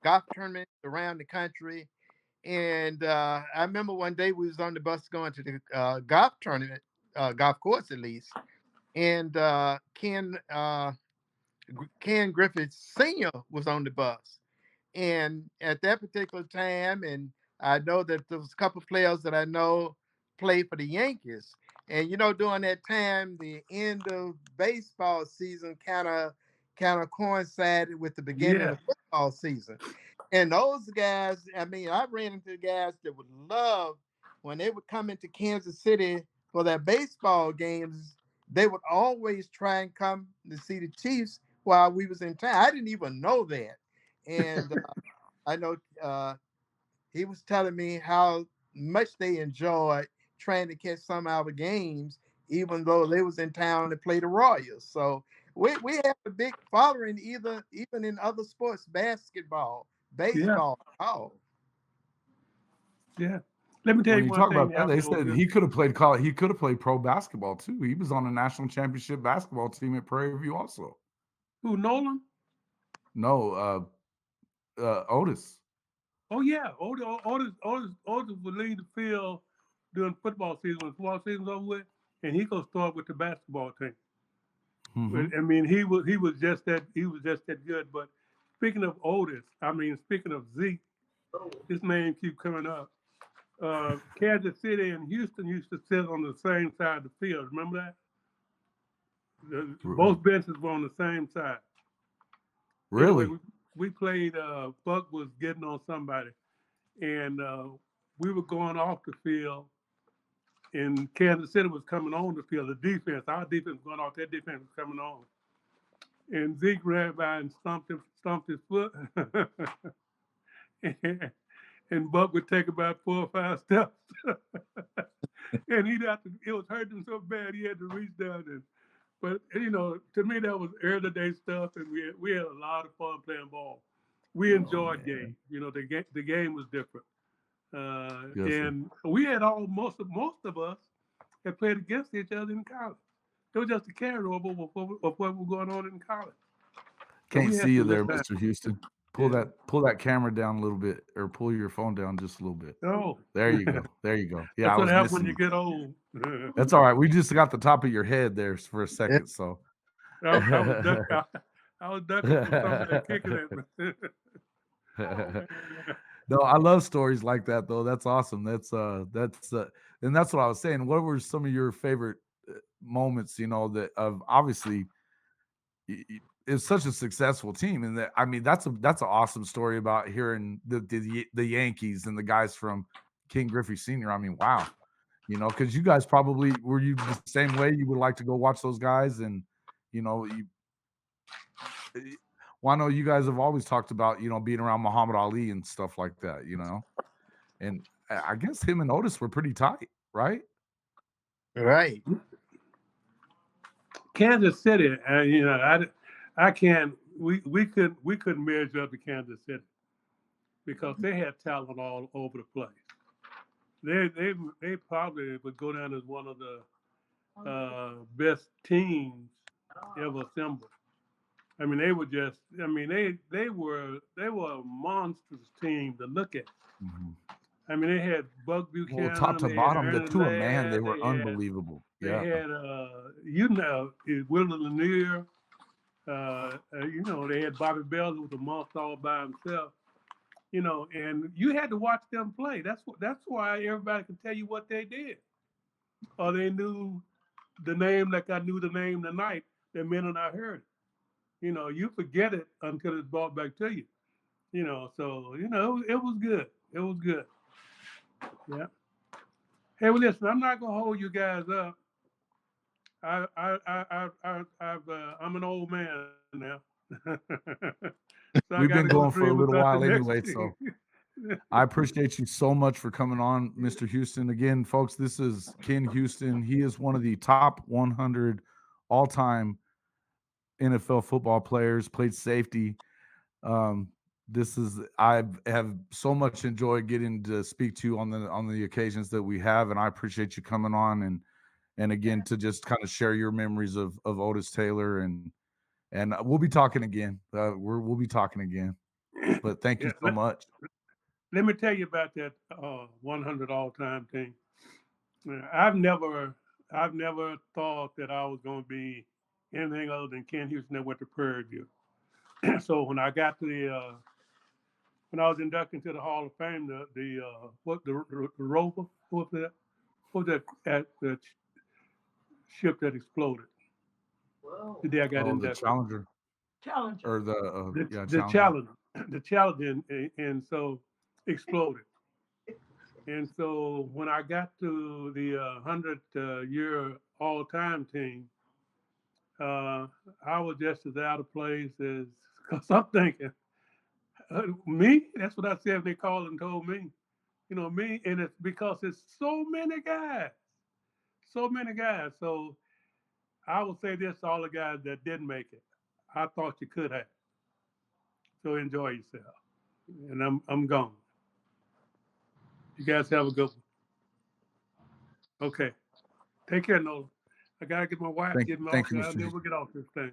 golf tournaments around the country. And I remember one day we was on the bus going to the golf tournament, golf course at least. And Ken Griffith Sr. was on the bus. And at that particular time, and I know that there was a couple of players that I know played for the Yankees. And during that time, the end of baseball season kind of coincided with the beginning Yeah. of football season. And those guys, I mean, I ran into guys that would love when they would come into Kansas City for their baseball games, they would always try and come to see the Chiefs while we was in town. I didn't even know that, and I know he was telling me how much they enjoyed trying to catch some of our games, even though they was in town to play the Royals. So we have a big following, even in other sports, basketball, Yeah, baseball. Oh, yeah. Let me tell When you you one talk thing about to that, help they you, said Otis. he could have played college. He could have played pro basketball too. He was on the national championship basketball team at Prairie View also. Who, Nolan? No, Otis. Oh yeah, Otis would lead the field during football season when football season's over with, and he gonna start with the basketball team. Mm-hmm. I mean, he was just that good. But speaking of Otis, I mean, speaking of Zeke, his name keep coming up. Kansas City and Houston used to sit on the same side of the field. Remember that? Both benches were on the same side. Anyway, Really? we played. Buck was getting on somebody, and we were going off the field, and Kansas City was coming on the field. The defense, our defense was going off. Their defense was coming on, and Zeke ran by and stomped his foot, and, and Buck would take about 4 or 5 steps, and he'd have to. It was hurting him so bad he had to reach down and. But to me that was early day stuff, and we had a lot of fun playing ball. We Oh enjoyed man. games. The game was different. Yes, sir. And we had most of us had played against each other in college. It was just a carryover of what was going on in college. So Can't we see had you some there, good times. Mr. Houston. Yeah. Pull that camera down a little bit, or pull your phone down just a little bit. Oh, There you go. that's There you go. Yeah, I what was happens when missing you you. get old. That's all right. We just got the top of your head there for a yeah. second, so. I was duck, I was ducking from somebody kicking at me. No, I love stories like that though. That's awesome. And that's what I was saying. What were some of your favorite moments, that of obviously it's such a successful team, and that I mean that's an awesome story about hearing the Yankees and the guys from King Griffey Sr. I mean, wow. Because you guys probably were you the same way. You would like to go watch those guys, and you. Well, I know you guys have always talked about being around Muhammad Ali and stuff like that. And I guess him and Otis were pretty tight, right? Right. Kansas City, I can't. We couldn't measure up to Kansas City because they had talent all over the place. They probably would go down as one of the best teams ever assembled. I mean, they were just. I mean, they were a monstrous team to look at. Mhm. I mean, they had Buck Well, top Buchanan, to they had bottom, the Ernie two of man, they Ladd, were unbelievable. they Yeah. had Willie Lanier. They had Bobby Bell who was a monster all by himself. And you had to watch them play. That's why everybody can tell you what they did, or they knew the name like I knew the name tonight the minute I heard it. You forget it until it's brought back to you. So it was good. It was good. Yeah. Hey, well, listen, I'm not gonna hold you guys up. I'm an old man now, so I got to We've go been going dream for a about little the while next anyway, team. so I appreciate you so much for coming on, Mr. Houston. Again, folks, this is Ken Houston. He is one of the top 100 all-time NFL football players, played safety. Um, this is I have so much enjoyed getting to speak to you on the occasions that we have, and I appreciate you coming on and again to just kind of share your memories of Otis Taylor and we'll be talking again. We'll be talking again. But thank you Yeah, so much. let me tell you about that 100 all-time team. I've never thought that I was going to be anything other than Ken Houston that went to Prairie View. So when I was inducted into the Hall of Fame, the rover, what was that at the ship that exploded the day I got Oh, the inducted? Challenger or the The yeah the Challenger. challenge, the challenge, and so exploded. And so when I got to the 100 year all time team, uh, I was just as out of place as, because I'm thinking, me? That's what I said. They called and told me, me. And it's because it's so many guys, so many guys. So I will say this to all the guys that didn't make it. I thought you could have. So enjoy yourself. And I'm gone. You guys have a good one. Okay. Take care, Nola. I gotta get my wife getting off Thank you, here, and Mr. then we'll get off this thing.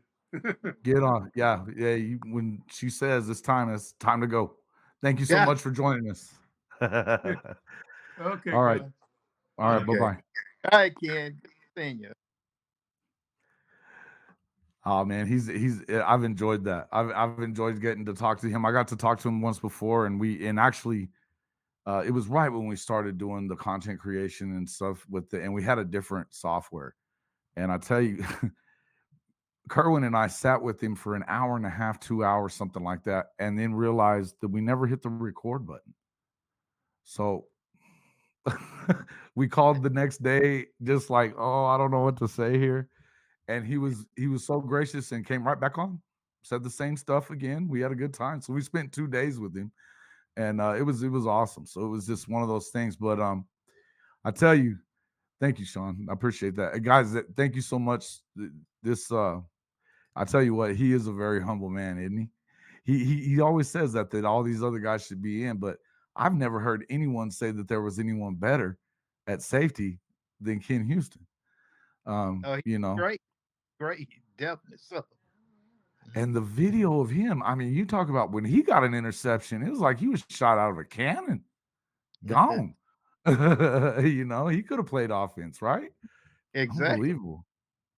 Get on. Yeah, yeah. When she says it's time to go. Thank you so Yeah. much for joining us. All Okay, right. guys. All right. Bye Okay. bye. All right, Ken. Good seeing you. Oh man, I've enjoyed that. I've enjoyed getting to talk to him. I got to talk to him once before, and actually, it was right when we started doing the content creation and stuff and we had a different software. And I tell you, Kerwin and I sat with him for an hour and a half, 2 hours, something like that, and then realized that we never hit the record button. So we called the next day, just like, oh, I don't know what to say here. And he was so gracious and came right back on, said the same stuff again. We had a good time. So we spent 2 days with him, and it was awesome. So it was just one of those things. But I tell you, thank you, Sean. I appreciate that. Guys, thank you so much. This I tell you what, he is a very humble man, isn't he? He always says that all these other guys should be in, but I've never heard anyone say that there was anyone better at safety than Ken Houston. He's You know, great. Great. Definitely so. and the video of him, I mean, you talk about when he got an interception, it was like he was shot out of a cannon, gone. He could have played offense, right? Exactly. Unbelievable.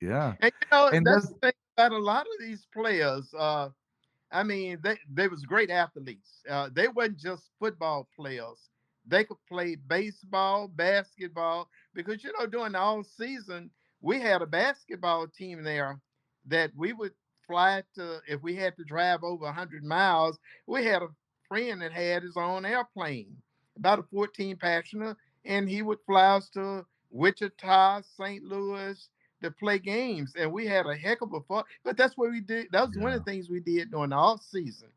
Yeah. And And that's that's the thing about a lot of these players. I mean, they was great athletes. They wasn't just football players. They could play baseball, basketball, because during the all season we had a basketball team there that we would fly to if we had to drive over 100 miles. We had a friend that had his own airplane, about a 14 passenger, and he would fly us to Wichita, St. Louis, to play games, and we had a heck of a fun. But that's what we did. That was one yeah, of the things we did during the off season.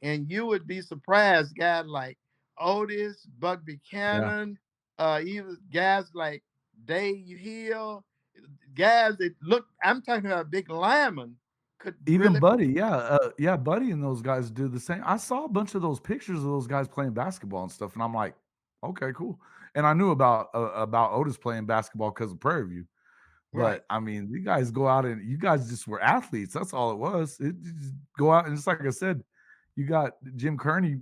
And you would be surprised, guys like Otis, Buck yeah. Buchanan, even guys like Dave Hill, guys that look. I'm talking about big linemen could Even really. Buddy, yeah, yeah, Buddy and those guys do the same. I saw a bunch of those pictures of those guys playing basketball and stuff, and I'm like, okay, cool. And I knew about Otis playing basketball because of Prairie View, Right, but I mean, you guys go out and you guys just were athletes. That's all it was. You just go out and it's like I said, you got Jim Kearney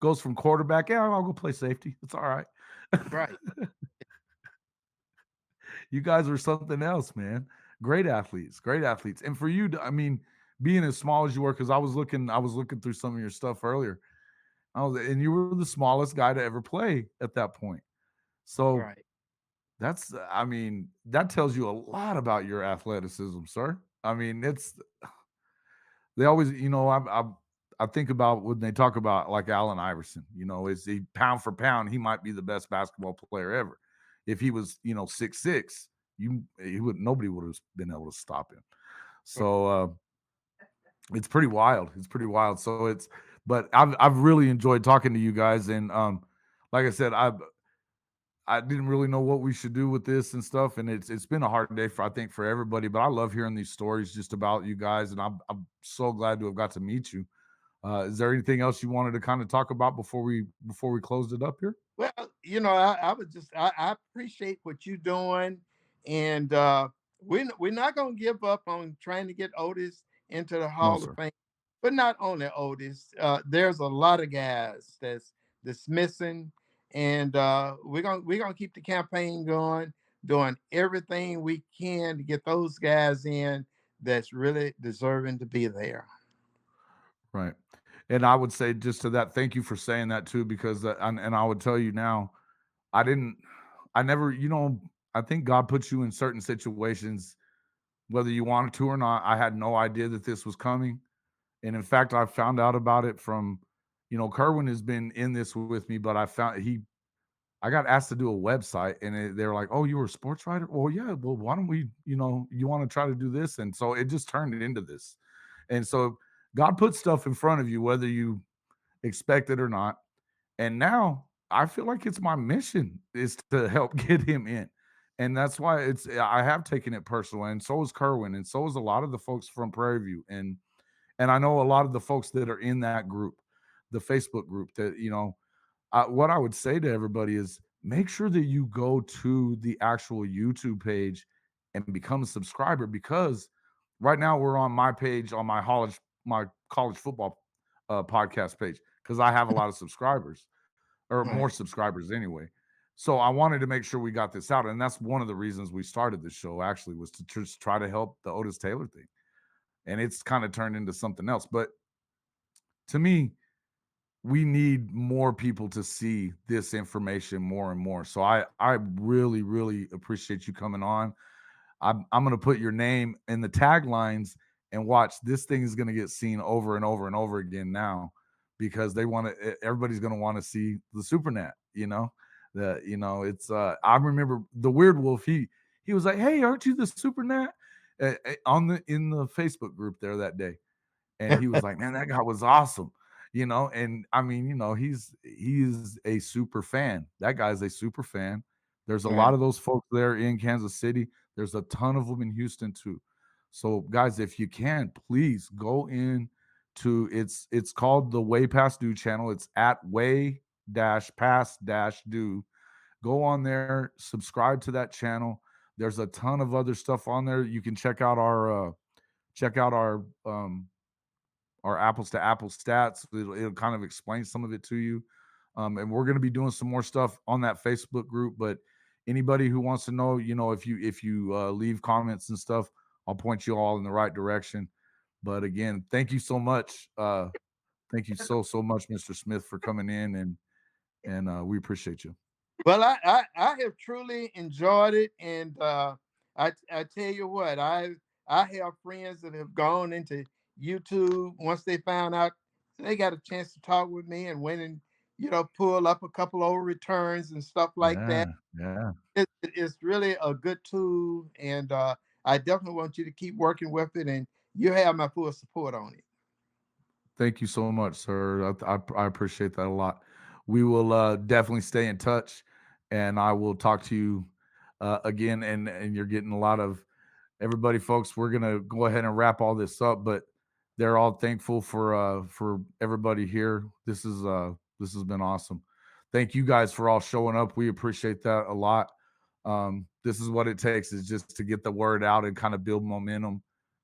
goes from quarterback. Yeah, I'll go play safety. It's all right. right. You guys were something else, man. Great athletes, great athletes. And for you, I mean, being as small as you were, because I was looking through some of your stuff earlier. And you were the smallest guy to ever play at that point. So Right. I mean, that tells you a lot about your athleticism, sir. I mean, they always, I think about when they talk about like Allen Iverson. Is he pound for pound, he might be the best basketball player ever. If he was, 6'6", nobody would have been able to stop him. So it's pretty wild. It's pretty wild. But I've really enjoyed talking to you guys, and like I said, I didn't really know what we should do with this and stuff, and it's been a hard day I think for everybody. But I love hearing these stories just about you guys, and I'm so glad to have got to meet you. Is there anything else you wanted to kind of talk about before we closed it up here? Well, I was just I appreciate what you're doing, and we're not gonna give up on trying to get Otis into the No, Hall of sir. Fame. But not only Otis, there's a lot of guys that's missing, and we're gonna keep the campaign going, doing everything we can to get those guys in that's really deserving to be there. Right. And I would say just to that, thank you for saying that too, because and I would tell you now, I didn't, I never, I think God puts you in certain situations, whether you wanted to or not. I had no idea that this was coming. And in fact, I found out about it from, Kerwin has been in this with me, but I found I got asked to do a website, and they were like, "Oh, you were a sports writer? Well, yeah. Well, why don't we? You want to try to do this?" And so it just turned into this. And so God puts stuff in front of you, whether you expect it or not. And now I feel like it's my mission is to help get him in. And that's why I have taken it personal. And so is Kerwin, and so is a lot of the folks from Prairie View. And I know a lot of the folks that are in that group, the Facebook group, that what I would say to everybody is make sure that you go to the actual YouTube page and become a subscriber, because right now we're on my page on my college football podcast page, because I have a lot of subscribers, or Right. more subscribers anyway. So I wanted to make sure we got this out, and that's one of the reasons we started this show. Actually, was to just try to help the Otis Taylor thing, and it's kind of turned into something else. But to me, we need more people to see this information more and more. So I really really appreciate you coming on. I'm going to put your name in the taglines, and watch, this thing is going to get seen over and over and over again now, because they want to everybody's going to want to see the Supernat, it's I remember the Weird Wolf, he was like, "Hey, aren't you the Supernat?" On the in the Facebook group there that day, and he was like, "Man, that guy was awesome." And I mean, he's a super fan. That guy's a super fan. There's a lot Right. of those folks there in Kansas City. There's a ton of them in Houston too. So guys, if you can, please go in to it's called the Way Past Due channel. It's at way dash past dash do. Go on there, subscribe to that channel. There's a ton of other stuff on there. You can check out our apples to apples stats. It'll kind of explain some of it to you. And we're going to be doing some more stuff on that Facebook group. But anybody who wants to know, if you leave comments and stuff, I'll point you all in the right direction. But again, thank you so much. Thank you so much, Mr. Smith, for coming in, and we appreciate you. Well, I have truly enjoyed it, and I tell you what, I have friends that have gone into YouTube once they found out they got a chance to talk with me, and went and pull up a couple of returns and stuff like that. Yeah, yeah. It's really a good tool, and I definitely want you to keep working with it, and you have my full support on it. Thank you so much, sir. I appreciate that a lot. We will definitely stay in touch, and I will talk to you again. And you're getting a lot of everybody, folks. We're gonna go ahead and wrap all this up, but they're all thankful for everybody here. This has been awesome. Thank you guys for all showing up. We appreciate that a lot. This is what it takes, is just to get the word out and kind of build momentum,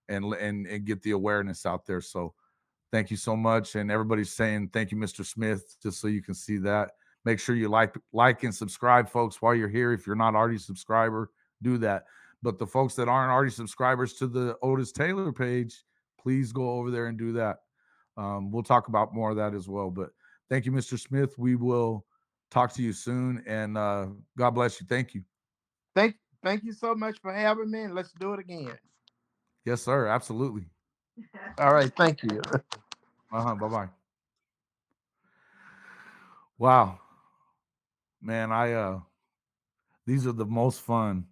and get the awareness out there. So thank you so much. And everybody's saying thank you, Mr. Smith, just so you can see that. Make sure you like and subscribe, folks, while you're here. If you're not already a subscriber, do that. But the folks that aren't already subscribers to the Otis Taylor page, please go over there and do that. We'll talk about more of that as well. But thank you, Mr. Smith. We will talk to you soon. And God bless you. Thank you. Thank you so much for having me, and let's do it again. Yes, sir. Absolutely. All right, thank you. Bye bye. Wow, man. These are the most fun,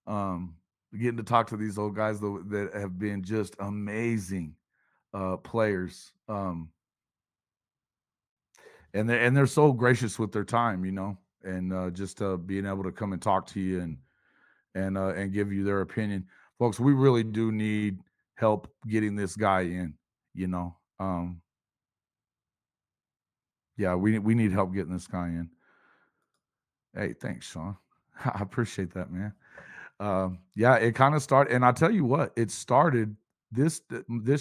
um, getting to talk to these old guys that have been just amazing players. And they're so gracious with their time, and just being able to come and talk to you, and give you their opinion, folks. We really do need help getting this guy in. You know, yeah, we need help getting this guy in. Hey, thanks, Sean. I appreciate that, man. Yeah, it kind of started, and I tell you what, it started. This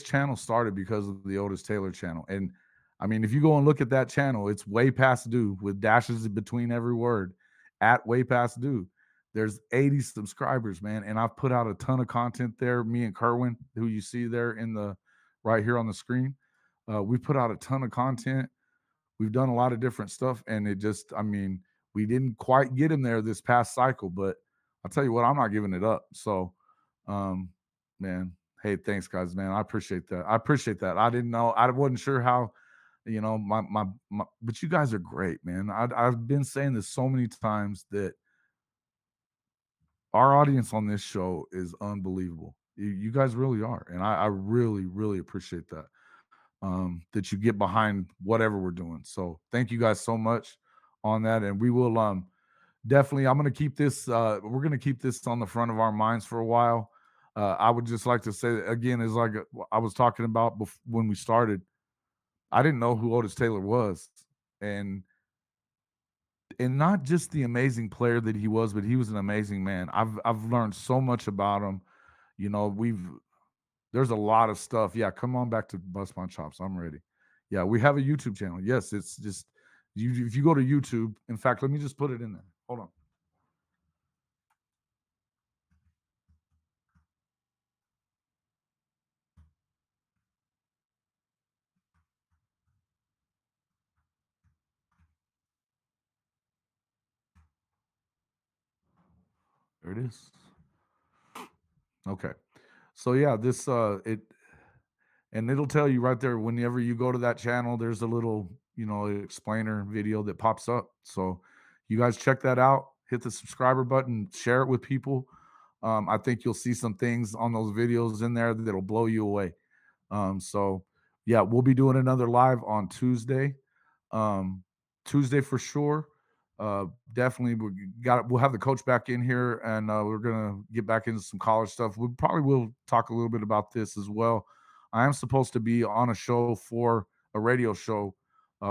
channel started because of the Otis Taylor channel, and I mean, if you go and look at that channel, it's way past due with dashes in between every word. At way past due, there's 80 subscribers, man, and I've put out a ton of content there. Me and Kerwin, who you see there in the right here on the screen, we put out a ton of content. We've done a lot of different stuff, and it just, I mean, we didn't quite get him there this past cycle, but I'll tell you what, I'm not giving it up. So, um, man, hey, thanks, guys, man. I appreciate that. I appreciate that. I didn't know, I wasn't sure how. But you guys are great, man. I've been saying this so many times that our audience on this show is unbelievable. You guys really are, and I really, really appreciate that. That you get behind whatever we're doing. So thank you guys so much on that, and we will definitely. I'm going to keep this. We're going to keep this on the front of our minds for a while. I would just like to say again, is like I was talking about when we started. I didn't know who Otis Taylor was, and not just the amazing player that he was, but he was an amazing man. I've learned so much about him. We've there's a lot of stuff. Yeah, come on back to Bust My Chops. I'm ready. Yeah, we have a YouTube channel. Yes, it's just you. If you go to YouTube, in fact, let me just put it in there. Hold on. There it is. Okay. So yeah, this it and it'll tell you right there whenever you go to that channel. There's a little explainer video that pops up. So you guys check that out. Hit the subscriber button. Share it with people. I think you'll see some things on those videos in there that'll blow you away. So yeah, we'll be doing another live on Tuesday. Um, Tuesday for sure. Definitely we'll have the coach back in here, and we're gonna get back into some college stuff. We probably will talk a little bit about this as well. I am supposed to be on a show for a radio show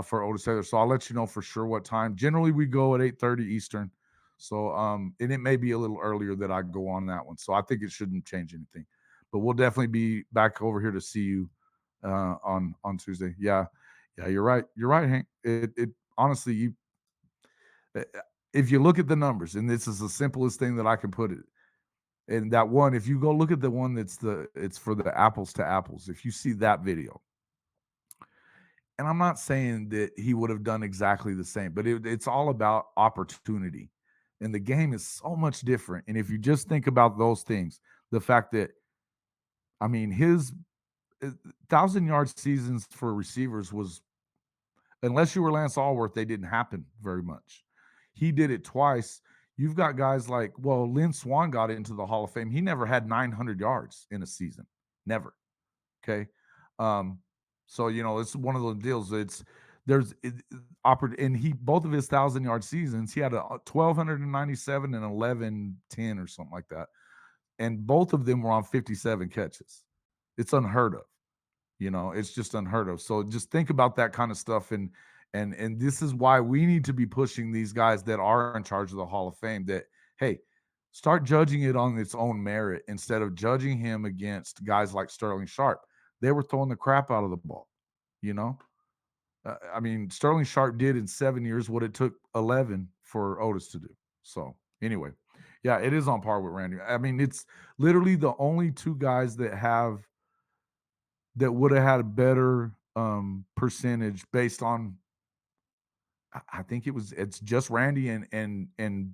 for Otis Taylor, so I'll let you know for sure what time. Generally, we go at 8:30 Eastern. So and it may be a little earlier that I go on that one. So I think it shouldn't change anything. But we'll definitely be back over here to see you on Tuesday. Yeah, yeah, you're right. You're right, Hank. It honestly, uh, if you look at the numbers, and this is the simplest thing that I can put it. And that one, if you go look at the one it's for the apples to apples. If you see that video, and I'm not saying that he would have done exactly the same, but it's all about opportunity. And the game is so much different. And if you just think about those things, the fact that I mean his 1,000 yard seasons for receivers was, unless you were Lance Allworth, they didn't happen very much. He did it twice. You've got guys like, well, Lynn Swan got into the Hall of Fame. He never had 900 yards in a season. Never. Okay. Um, so, it's one of those deals. There's and he, both of his 1,000 yard seasons, he had a 1,297 and 1110 or something like that. And both of them were on 57 catches. It's unheard of. It's just unheard of. So just think about that kind of stuff, and this is why we need to be pushing these guys that are in charge of the Hall of Fame, that hey, start judging it on its own merit instead of judging him against guys like Sterling Sharp. They were throwing the crap out of the ball. you know I mean, Sterling Sharp did in 7 years what it took 11 for Otis to do. So anyway, yeah, it is on par with Randy. I mean, it's literally the only two guys that would have had a better percentage based on. I think it's just Randy and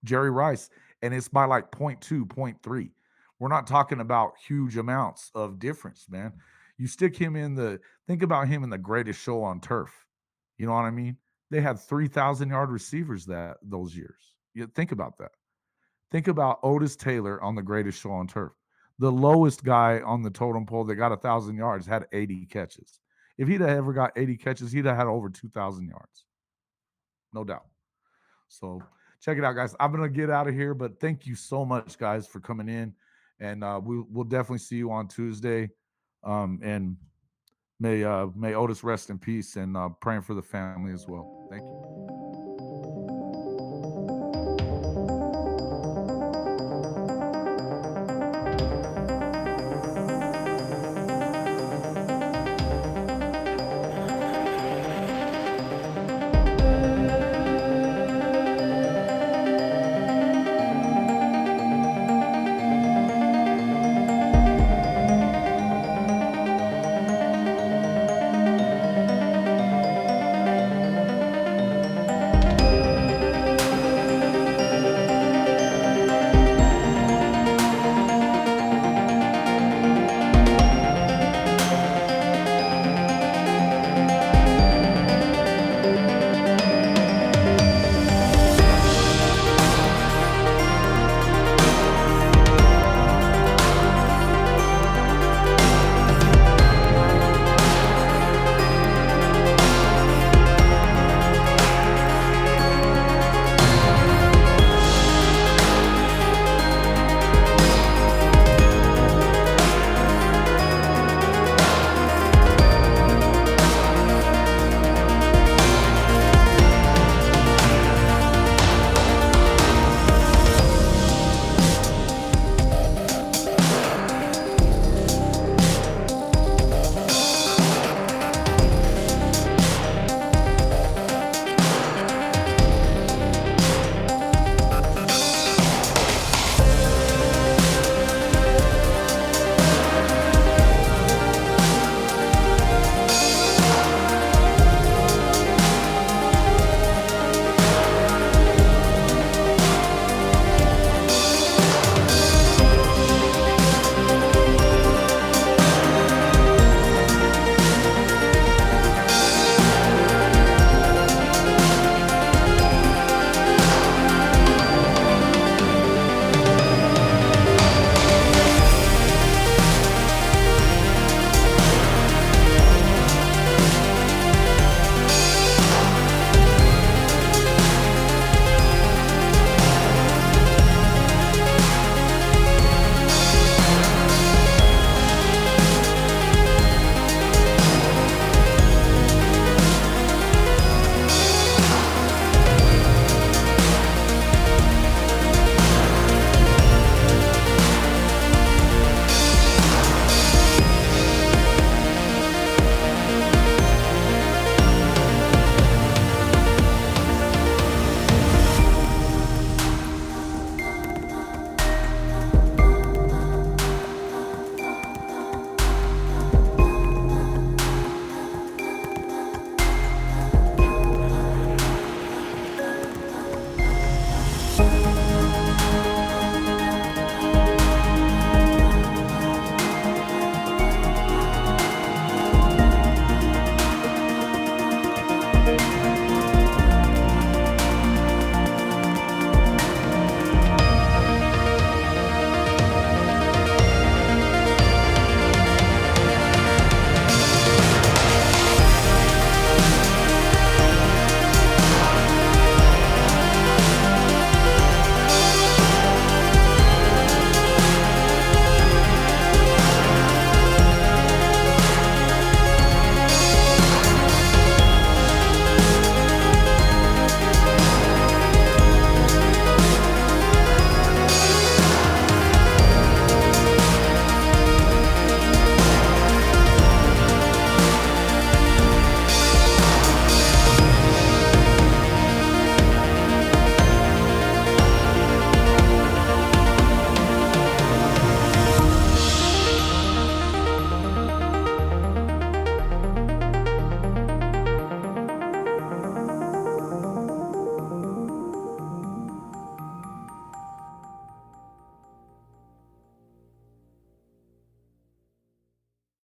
Jerry Rice, and it's by like point 0.2, point 0.3. We're not talking about huge amounts of difference, man. You stick him in the think about him in the greatest show on turf. You know what I mean? They had 3,000 yard receivers that those years. You think about that. Think about Otis Taylor on the greatest show on turf. The lowest guy on the totem pole that got 1,000 yards had 80 catches. If he'd have ever got 80 catches, he'd have had over 2,000 yards, no doubt. So check it out, guys. I'm gonna get out of here, but thank you so much, guys, for coming in, and we'll definitely see you on Tuesday. And may Otis rest in peace, and praying for the family as well. Thank you.